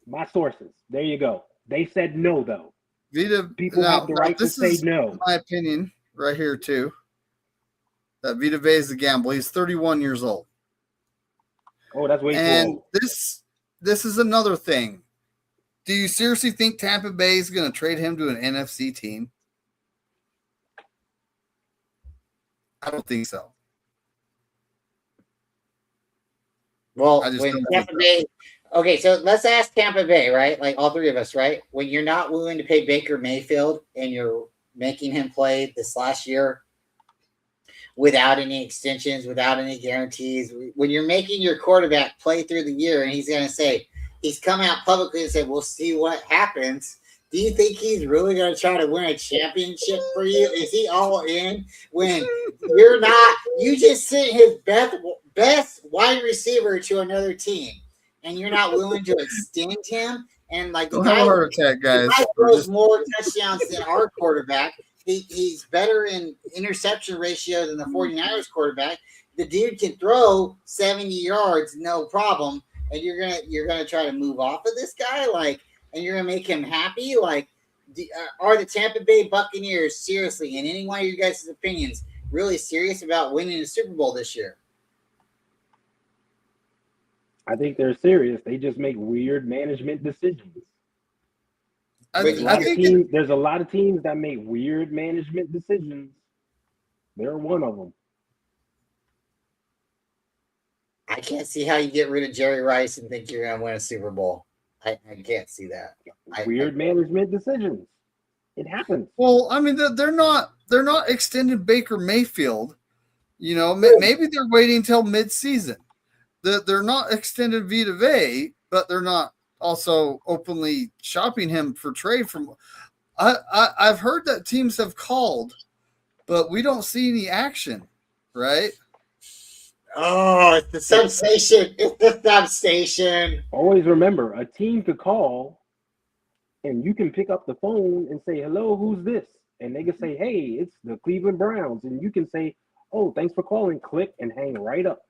My sources. There you go. They said no, though. People have the right to say no. My opinion, right here too. That Vita Vea is a gamble. He's 31 years old. Oh, that's way too old. And this is another thing. Do you seriously think Tampa Bay is going to trade him to an NFC team? I don't think so. Well, when Tampa Bay, okay, so let's ask Tampa Bay, right? Like all 3 of us, right? When you're not willing to pay Baker Mayfield and you're making him play this last year without any extensions, without any guarantees, when you're making your quarterback play through the year and he's going to say, he's come out publicly and said, we'll see what happens. Do you think he's really going to try to win a championship for you? Is he all in when you're not? You just sent his best wide receiver to another team, and you're not willing to extend him. And like the Don't have a guy, heart attack, guys. the guy throws more touchdowns than our quarterback. He's better in interception ratio than the 49ers quarterback. The dude can throw 70 yards, no problem. And you're gonna try to move off of this guy, like, and you're gonna make him happy. Like, are the Tampa Bay Buccaneers seriously, in any one of you guys' opinions, really serious about winning the Super Bowl this year? I think they're serious. They just make weird management decisions. There's a lot of teams that make weird management decisions. They're one of them. I can't see how you get rid of Jerry Rice and think you're going to win a Super Bowl. I can't see that. Weird management decisions. It happens. Well, I mean, they're not extended Baker Mayfield. You know, maybe they're waiting until mid-season. They're not extended Vita Vea, but they're not also openly shopping him for trade. From I've heard that teams have called, but we don't see any action, right? Oh, it's the substation. It's the substation. Always remember, a team could call, and you can pick up the phone and say, hello, who's this? And they can say, hey, it's the Cleveland Browns. And you can say, oh, thanks for calling, click, and hang right up.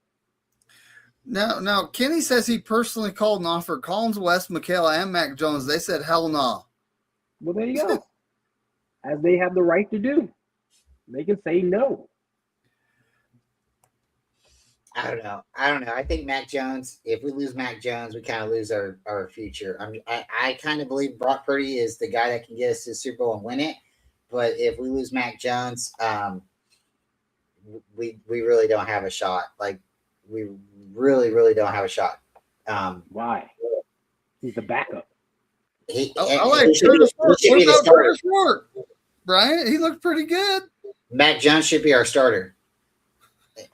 Now, Kenny says he personally called and offered Collins West, Michaela, and Mac Jones. They said, hell no. Well, there you go. As they have the right to do. They can say no. I don't know. I think Mac Jones, if we lose Mac Jones, we kind of lose our future. I kind of believe Brock Purdy is the guy that can get us to the Super Bowl and win it. But if we lose Mac Jones, we really don't have a shot. Like, we really, really don't have a shot. Why? He's the backup. I like Curtis Ward. What about Curtis Ward? Bryant, he looked pretty good. Mac Jones should be our starter.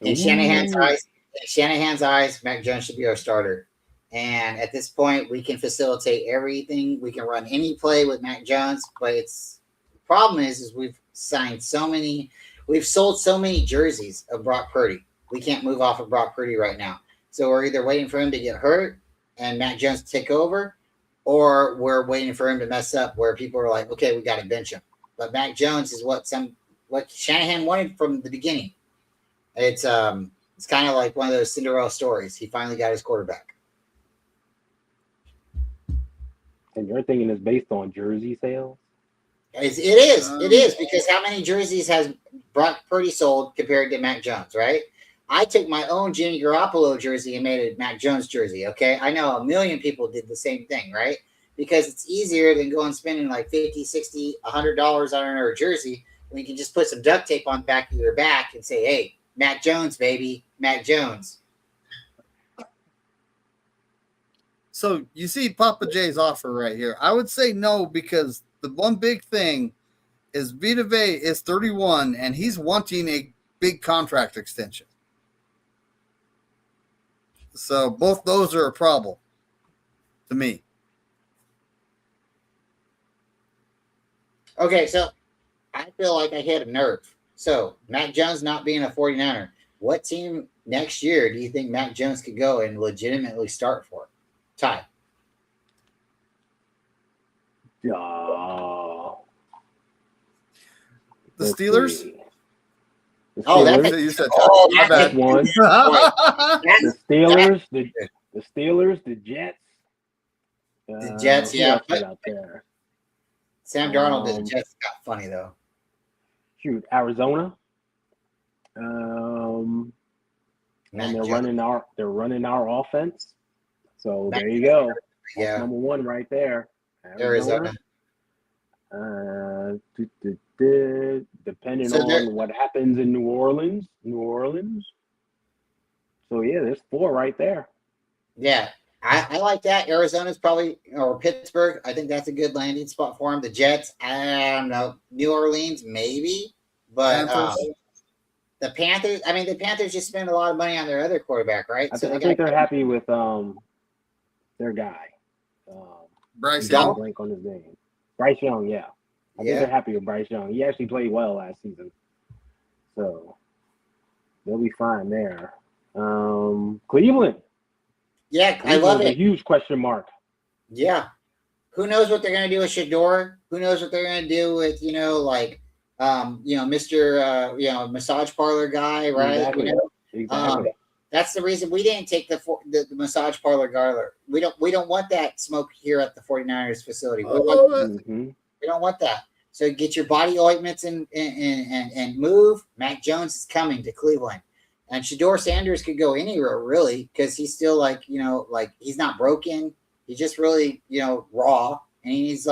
In Shanahan's eyes, Mac Jones should be our starter. And at this point, we can facilitate everything. We can run any play with Mac Jones. But the problem is we've sold so many jerseys of Brock Purdy. We can't move off of Brock Purdy right now. So we're either waiting for him to get hurt and Mac Jones to take over, or we're waiting for him to mess up where people are like, okay, we got to bench him. But Mac Jones is what Shanahan wanted from the beginning. It's kind of like one of those Cinderella stories. He finally got his quarterback. And your thinking is based on jersey sales? It is because how many jerseys has Brock Purdy sold compared to Mac Jones, right? I took my own Jimmy Garoppolo jersey and made a Mac Jones jersey, okay? I know a million people did the same thing, right? Because it's easier than going spending like $50, $60, $100 on a jersey when you can just put some duct tape on the back of your back and say, hey, Mac Jones, baby, Mac Jones. So you see Papa J's offer right here. I would say no, because the one big thing is Vita Vea is 31 and he's wanting a big contract extension. So both those are a problem to me. Okay, so I feel like I hit a nerve. So Mac Jones not being a 49er, what team next year do you think Mac Jones could go and legitimately start for? Ty. The Steelers? Oh, that's you said that's one. The Steelers, the Jets. The Jets, yeah. Out there. Sam Darnold did the Jets got funny though. Shoot, Arizona. And they're running our offense. So there you go. Yeah. Number one right there. Arizona. Depending on what happens in New Orleans. So yeah, there's four right there. Yeah, I like that. Arizona's probably, or Pittsburgh. I think that's a good landing spot for him. The Jets, I don't know. New Orleans, maybe, but the Panthers. I mean, the Panthers just spend a lot of money on their other quarterback, right? I think they're happy with their guy. Bryce Don't blank on his name. Bryce Young, yeah. I think Yeah. they're happy with Bryce Young. He actually played well last season. So they'll be fine there. Cleveland. Yeah, I love A it. huge question mark. Yeah. Who knows what they're going to do with Shador? Who knows what they're going to do with, Mr. Massage parlor guy, right? Exactly. Exactly. That's the reason we didn't take the massage parlor guy. We don't want that smoke here at the 49ers facility. We don't want that. So get your body ointments and move. Mac Jones is coming to Cleveland. And Shador Sanders could go anywhere, really, because he's still he's not broken. He's just really, raw. And he needs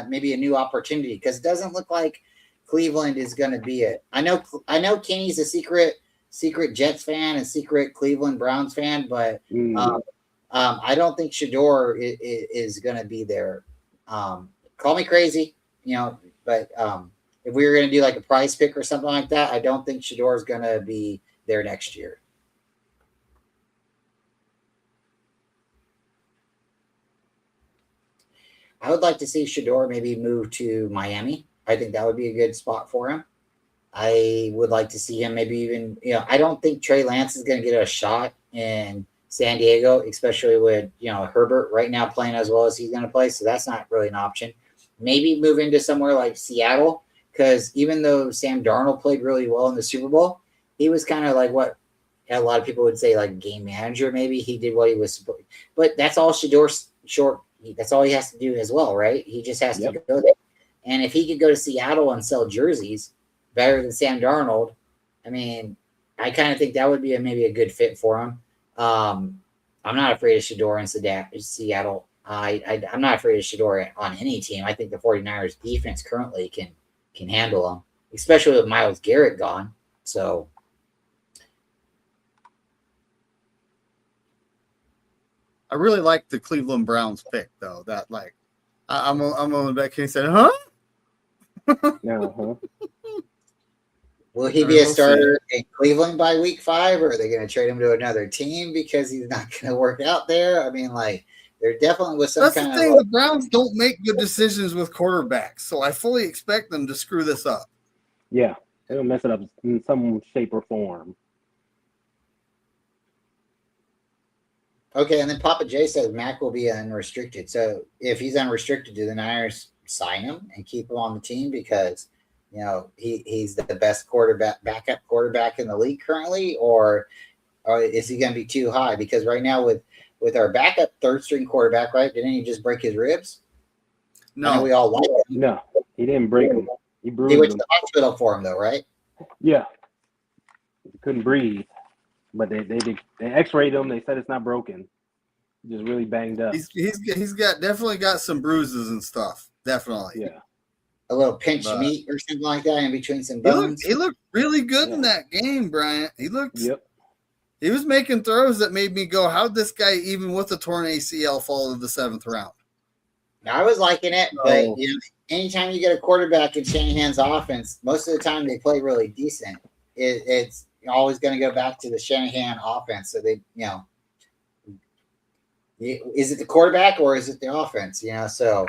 maybe a new opportunity because it doesn't look like Cleveland is going to be it. I know Kenny's a secret Jets fan and secret Cleveland Browns fan, but I don't think Shador is going to be there. Call me crazy, but if we were going to do like a prize pick or something like that, I don't think Shador is going to be there next year. I would like to see Shador maybe move to Miami. I think that would be a good spot for him. I would like to see him maybe even, I don't think Trey Lance is going to get a shot in San Diego, especially with, Herbert right now playing as well as he's going to play. So that's not really an option. Maybe move into somewhere like Seattle, because even though Sam Darnold played really well in the Super Bowl, he was kind of like what a lot of people would say, like game manager. Maybe he did what he was supposed to. But that's all Shador's short. That's all he has to do as well, right? He just has to go there. And if he could go to Seattle and sell jerseys better than Sam Darnold, I mean, I kind of think that would be maybe a good fit for him. I'm not afraid of Shador in Seattle. I'm not afraid of Shador on any team. I think the 49ers defense currently can handle him, especially with Myles Garrett gone. So I really like the Cleveland Browns pick, though. That I'm on the back. He said, "Huh?" Will he be a starter in Cleveland by week 5, or are they going to trade him to another team because he's not going to work out there? I mean, there definitely was some kind of. That's the thing. The Browns don't make good decisions with quarterbacks, so I fully expect them to screw this up. Yeah, they'll mess it up in some shape or form. Okay, and then Papa J says Mac will be unrestricted. So if he's unrestricted, do the Niners sign him and keep him on the team because he's the best backup quarterback in the league currently, or is he going to be too high? Because right now with our backup third string quarterback, right? Didn't he just break his ribs? No, we all like him. No, he didn't break him. He bruised They went to him. the hospital for him, though, right? Yeah, he couldn't breathe, but they X-rayed him. They said it's not broken. He's just really banged up. He's definitely got some bruises and stuff. Definitely. Yeah. A little pinched meat or something like that in between some bones. He looked really good in that game, Bryant. He looked. Yep. He was making throws that made me go, "How'd this guy, even with a torn ACL, fall to the 7th round?" I was liking it, but anytime you get a quarterback in Shanahan's offense, most of the time they play really decent. It's always going to go back to the Shanahan offense. So they, is it the quarterback or is it the offense? So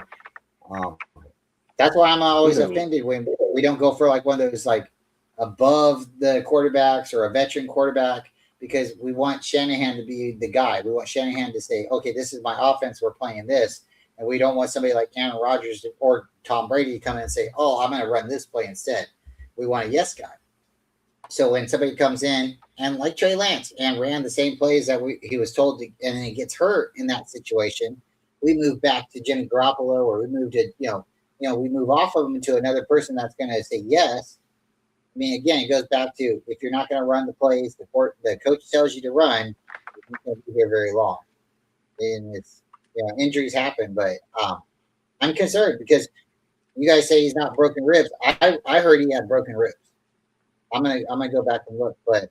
that's why I'm always offended when we don't go for like one of those like above the quarterbacks or a veteran quarterback, because we want Shanahan to be the guy. We want Shanahan to say, okay, this is my offense. We're playing this. And we don't want somebody like Aaron Rodgers or Tom Brady to come in and say, oh, I'm going to run this play instead. We want a yes guy. So when somebody comes in and like Trey Lance and ran the same plays that he was told to, and then he gets hurt in that situation, we move back to Jimmy Garoppolo, or we move to, we move off of him into another person that's going to say yes. I mean, again, it goes back to, if you're not going to run the plays the coach tells you to run, you're not going to be here very long. And it's, injuries happen, but I'm concerned because you guys say he's not broken ribs. I heard he had broken ribs. I'm gonna go back and look, but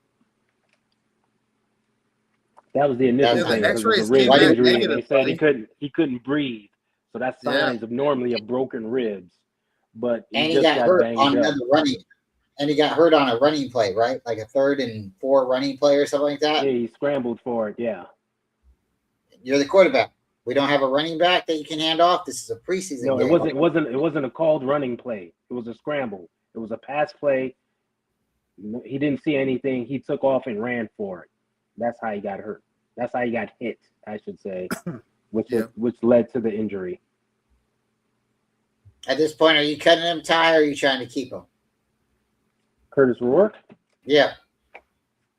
that was the initial thing. It was a rib injury. They said he couldn't breathe, so that's signs of normally a broken ribs. But he just got hurt on another running, and he got hurt on a running play, right? Like a 3rd and 4 running play or something like that. Yeah, he scrambled for it. Yeah, you're the quarterback. We don't have a running back that you can hand off. This is a preseason No, game. it wasn't a called running play. It was a scramble. It was a pass play. He didn't see anything. He took off and ran for it. That's how he got hurt. That's how he got hit, I should say, which led to the injury. At this point, are you cutting him, Ty, or are you trying to keep him? Curtis Rourke? Yeah,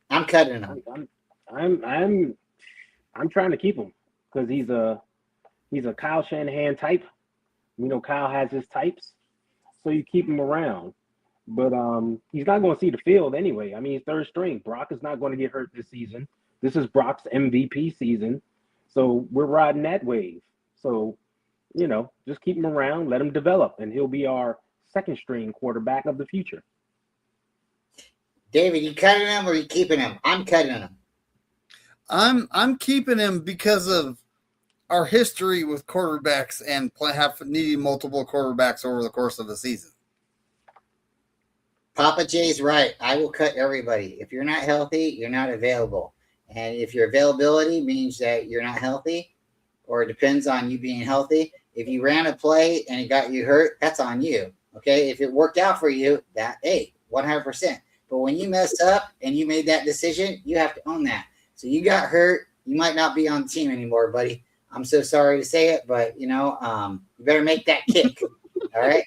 I'm cutting him. I'm trying to keep him because he's a Kyle Shanahan type. You know, Kyle has his types, so you keep him around. But he's not going to see the field anyway. I mean, he's third string. Brock is not going to get hurt this season. This is Brock's MVP season. So we're riding that wave. So, you know, just keep him around, let him develop, and he'll be our second string quarterback of the future. David, you cutting him or you keeping him? I'm cutting him. I'm keeping him because of our history with quarterbacks and needing multiple quarterbacks over the course of the season. Papa J's right. I will cut everybody. If you're not healthy, you're not available. And if your availability means that you're not healthy, or it depends on you being healthy, if you ran a play and it got you hurt, that's on you. Okay? If it worked out for you, 100%. But when you messed up and you made that decision, you have to own that. So you got hurt. You might not be on the team anymore, buddy. I'm so sorry to say it, but, you better make that kick. All right?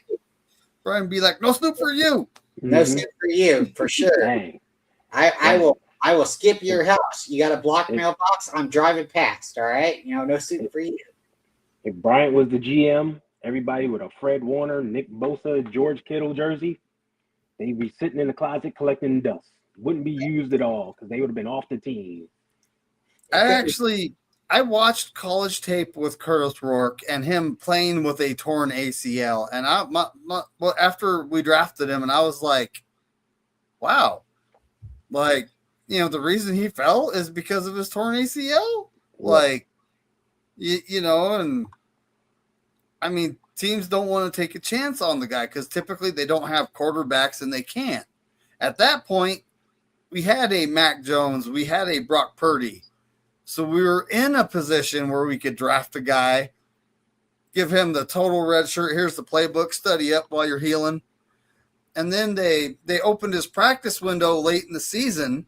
Brian be like, no Snoop for you. No Snoop for you, for sure. Dang. I will skip your house. You got a blocked mailbox. I'm driving past. All right, no Snoop for you. If Bryant was the GM, everybody with a Fred Warner, Nick Bosa, George Kittle jersey, they'd be sitting in the closet collecting dust. Wouldn't be used at all because they would have been off the team. I watched college tape with Curtis Rourke and him playing with a torn ACL. And after we drafted him, and I was like, wow, like, the reason he fell is because of his torn ACL. Like, and I mean, teams don't want to take a chance on the guy because typically they don't have quarterbacks and they can't. At that point, we had a Mac Jones, we had a Brock Purdy. So we were in a position where we could draft a guy, give him the total red shirt. Here's the playbook, study up while you're healing. And then they opened his practice window late in the season.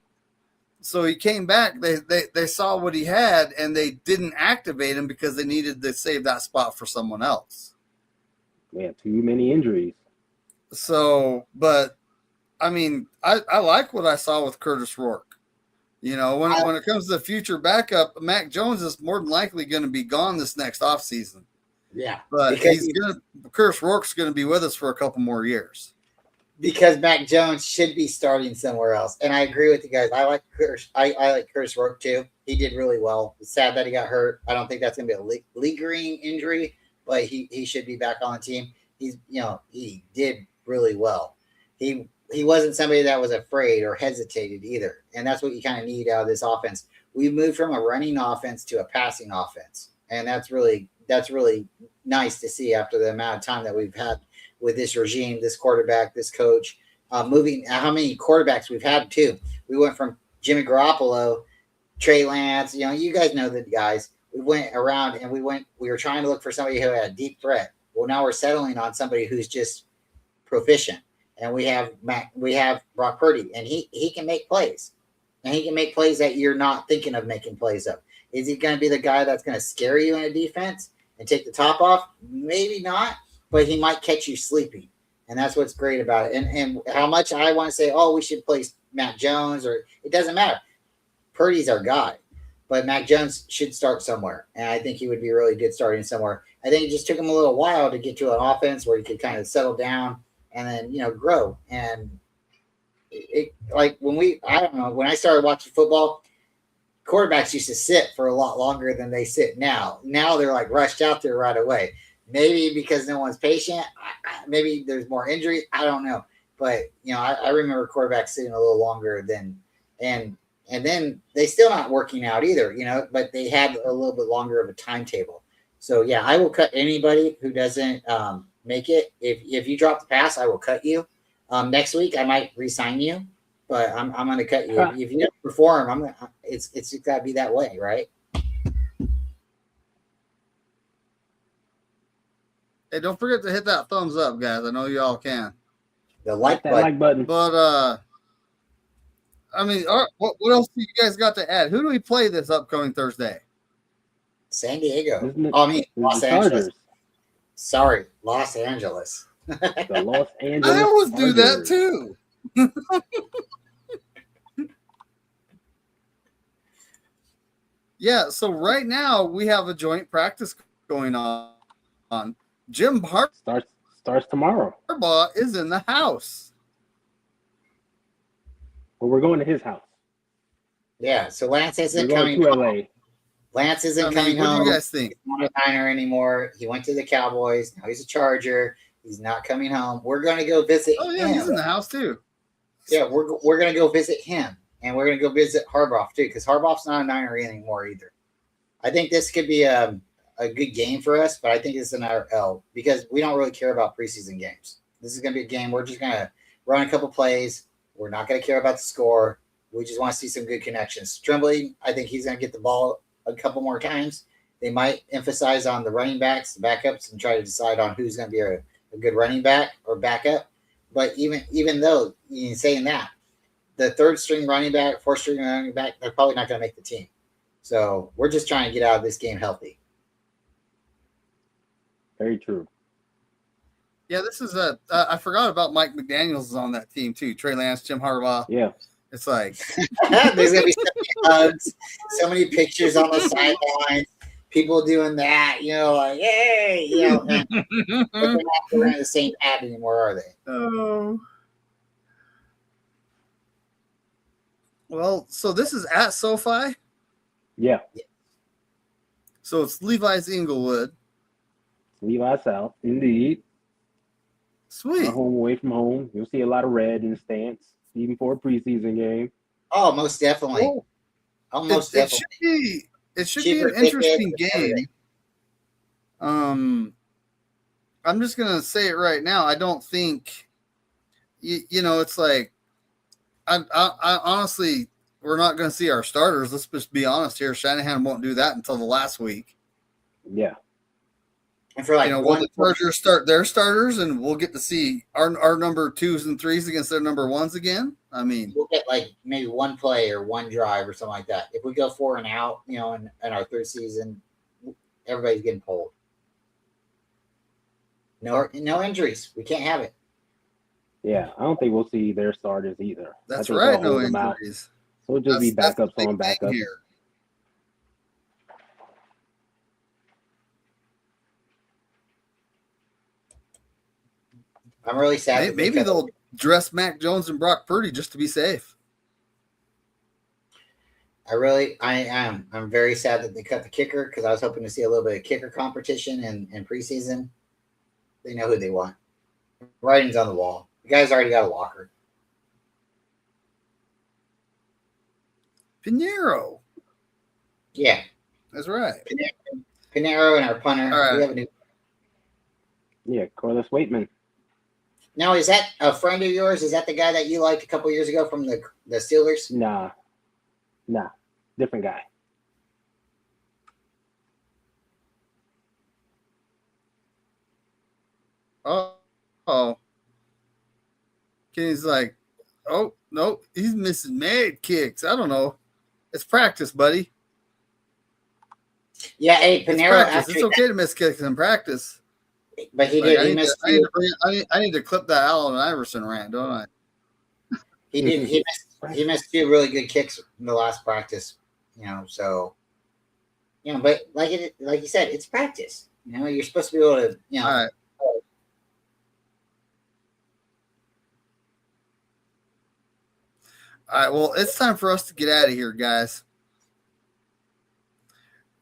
So he came back. They saw what he had, and they didn't activate him because they needed to save that spot for someone else. Yeah, too many injuries. So, but, I mean, I like what I saw with Curtis Rourke. When it comes to the future backup, Mac Jones is more than likely going to be gone this next offseason. Yeah. But Curtis Rourke's going to be with us for a couple more years. Because Mac Jones should be starting somewhere else. And I agree with you guys. I like Curtis Rourke too. He did really well. It's sad that he got hurt. I don't think that's going to be a lingering injury, but he should be back on the team. He did really well. He wasn't somebody that was afraid or hesitated either. And that's what you kind of need out of this offense. We moved from a running offense to a passing offense. And that's really nice to see after the amount of time that we've had with this regime, this quarterback, this coach, moving how many quarterbacks we've had too. We went from Jimmy Garoppolo, Trey Lance, you guys know the guys. We went around and we were trying to look for somebody who had a deep threat. Well, now we're settling on somebody who's just proficient. And we have Brock Purdy, and he can make plays. And he can make plays that you're not thinking of making plays of. Is he going to be the guy that's going to scare you in a defense and take the top off? Maybe not, but he might catch you sleeping. And that's what's great about it. And how much I want to say, we should play Mac Jones, or it doesn't matter. Purdy's our guy. But Mac Jones should start somewhere. And I think he would be really good starting somewhere. I think it just took him a little while to get to an offense where he could kind of settle down and then, grow. And when I started watching football, quarterbacks used to sit for a lot longer than they sit now. Now they're like rushed out there right away. Maybe because no one's patient. Maybe there's more injury. I don't know. But, I remember quarterbacks sitting a little longer and then they still not working out either, but they had a little bit longer of a timetable. So, yeah, I will cut anybody who doesn't make it. If you drop the pass, I will cut you. Next week, I might re-sign you, but I'm going to cut you. If you don't perform, it's got to be that way, right? Hey, don't forget to hit that thumbs up, guys. I know you all can. The like that button. like button. But I mean, what else do you guys got to add? Who do we play this upcoming Thursday? San Diego. Isn't it- Oh, I mean, Los the Angeles. Chargers. Sorry, Los Angeles. The Los Angeles I always do that Chargers. too. Yeah, so right now we have a joint practice going on. Jim Starts tomorrow. Harbaugh is in the house. But we're going to his house. Yeah, so Lance We're isn't going coming to home. LA. Lance isn't I mean, coming what home. do you guys think? He's not a Niner anymore. He went to the Cowboys. Now he's a Charger. He's not coming home. We're going to go visit Oh yeah, him. he's in the house too. Yeah, we're going to go visit him. And we're going to go visit Harbaugh too, because Harbaugh's not a Niner anymore either. I think this could be a good game for us, but I think it's an L because we don't really care about preseason games. This is going to be a game we're just going to run a couple plays. We're not going to care about the score. We just want to see some good connections. Tremblay, I think he's going to get the ball a couple more times. They might emphasize on the running backs, the backups, and try to decide on who's going to be a good running back or backup. But even though you're saying that, the third string running back, fourth string running back, they're probably not going to make the team. So we're just trying to get out of this game healthy. Very true. Yeah, this is I forgot about Mike McDaniels is on that team too. Trey Lance, Jim Harbaugh. Yeah. It's like there's gonna be so many hugs, so many pictures on the sidelines, people doing that, like yay, and they're not wearing the same pad anymore, are they? Oh. Well, so this is at SoFi. Yeah. So it's Levi's Inglewood. Levi South, indeed. Sweet. Home away from home. You'll see a lot of red in the stands, even for a preseason game. Oh, most definitely. Definitely. It should be an interesting game. I'm just gonna say it right now. I don't think it's like I honestly we're not gonna see our starters. Let's just be honest here. Shanahan won't do that until the last week. Yeah. And for will the Chargers start their starters, and we'll get to see our number 2s and 3s against their number 1s again? I mean, we'll get maybe one play or one drive or something like that. If we go 4 and out, in our third season, everybody's getting pulled. No injuries. We can't have it. Yeah, I don't think we'll see their starters either. That's right. No injuries. So it'll just be backups on backups. Here. I'm really sad. Maybe they'll dress Mac Jones and Brock Purdy just to be safe. I am. I'm very sad that they cut the kicker because I was hoping to see a little bit of kicker competition in preseason. They know who they want. Writing's on the wall. The guy's already got a locker. Pinheiro. Yeah. That's right. Pinheiro and our punter. All right. We have a new. Yeah, Corliss Waitman. Now, is that a friend of yours? Is that the guy that you liked a couple years ago from the Steelers? Nah, different guy. Oh. Kenny's like, oh, no, he's missing mad kicks. I don't know. It's practice, buddy. Yeah, hey, Pinheiro. It's okay to miss kicks in practice. But he did. I need to clip that Allen Iverson rant, don't I? He did. He missed 2 really good kicks in the last practice. So. But like you said, it's practice. You're supposed to be able to. All right. All right. Well, it's time for us to get out of here, guys.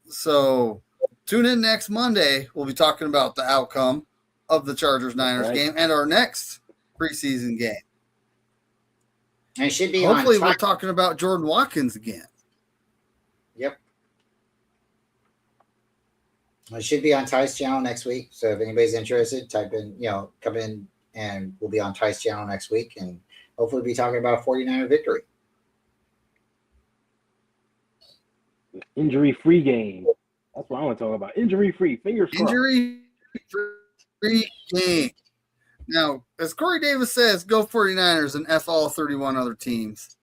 So. Tune in next Monday. We'll be talking about the outcome of the Chargers-Niners game and our next preseason game. And it should be hopefully we're talking about Jordan Watkins again. Yep. It should be on Ty's channel next week. So if anybody's interested, type in, come in and we'll be on Ty's channel next week and hopefully be talking about a 49er victory. Injury-free game. That's what I want to talk about. Injury-free. Fingers crossed. Injury-free every game. Now, as Corey Davis says, go 49ers and F all 31 other teams.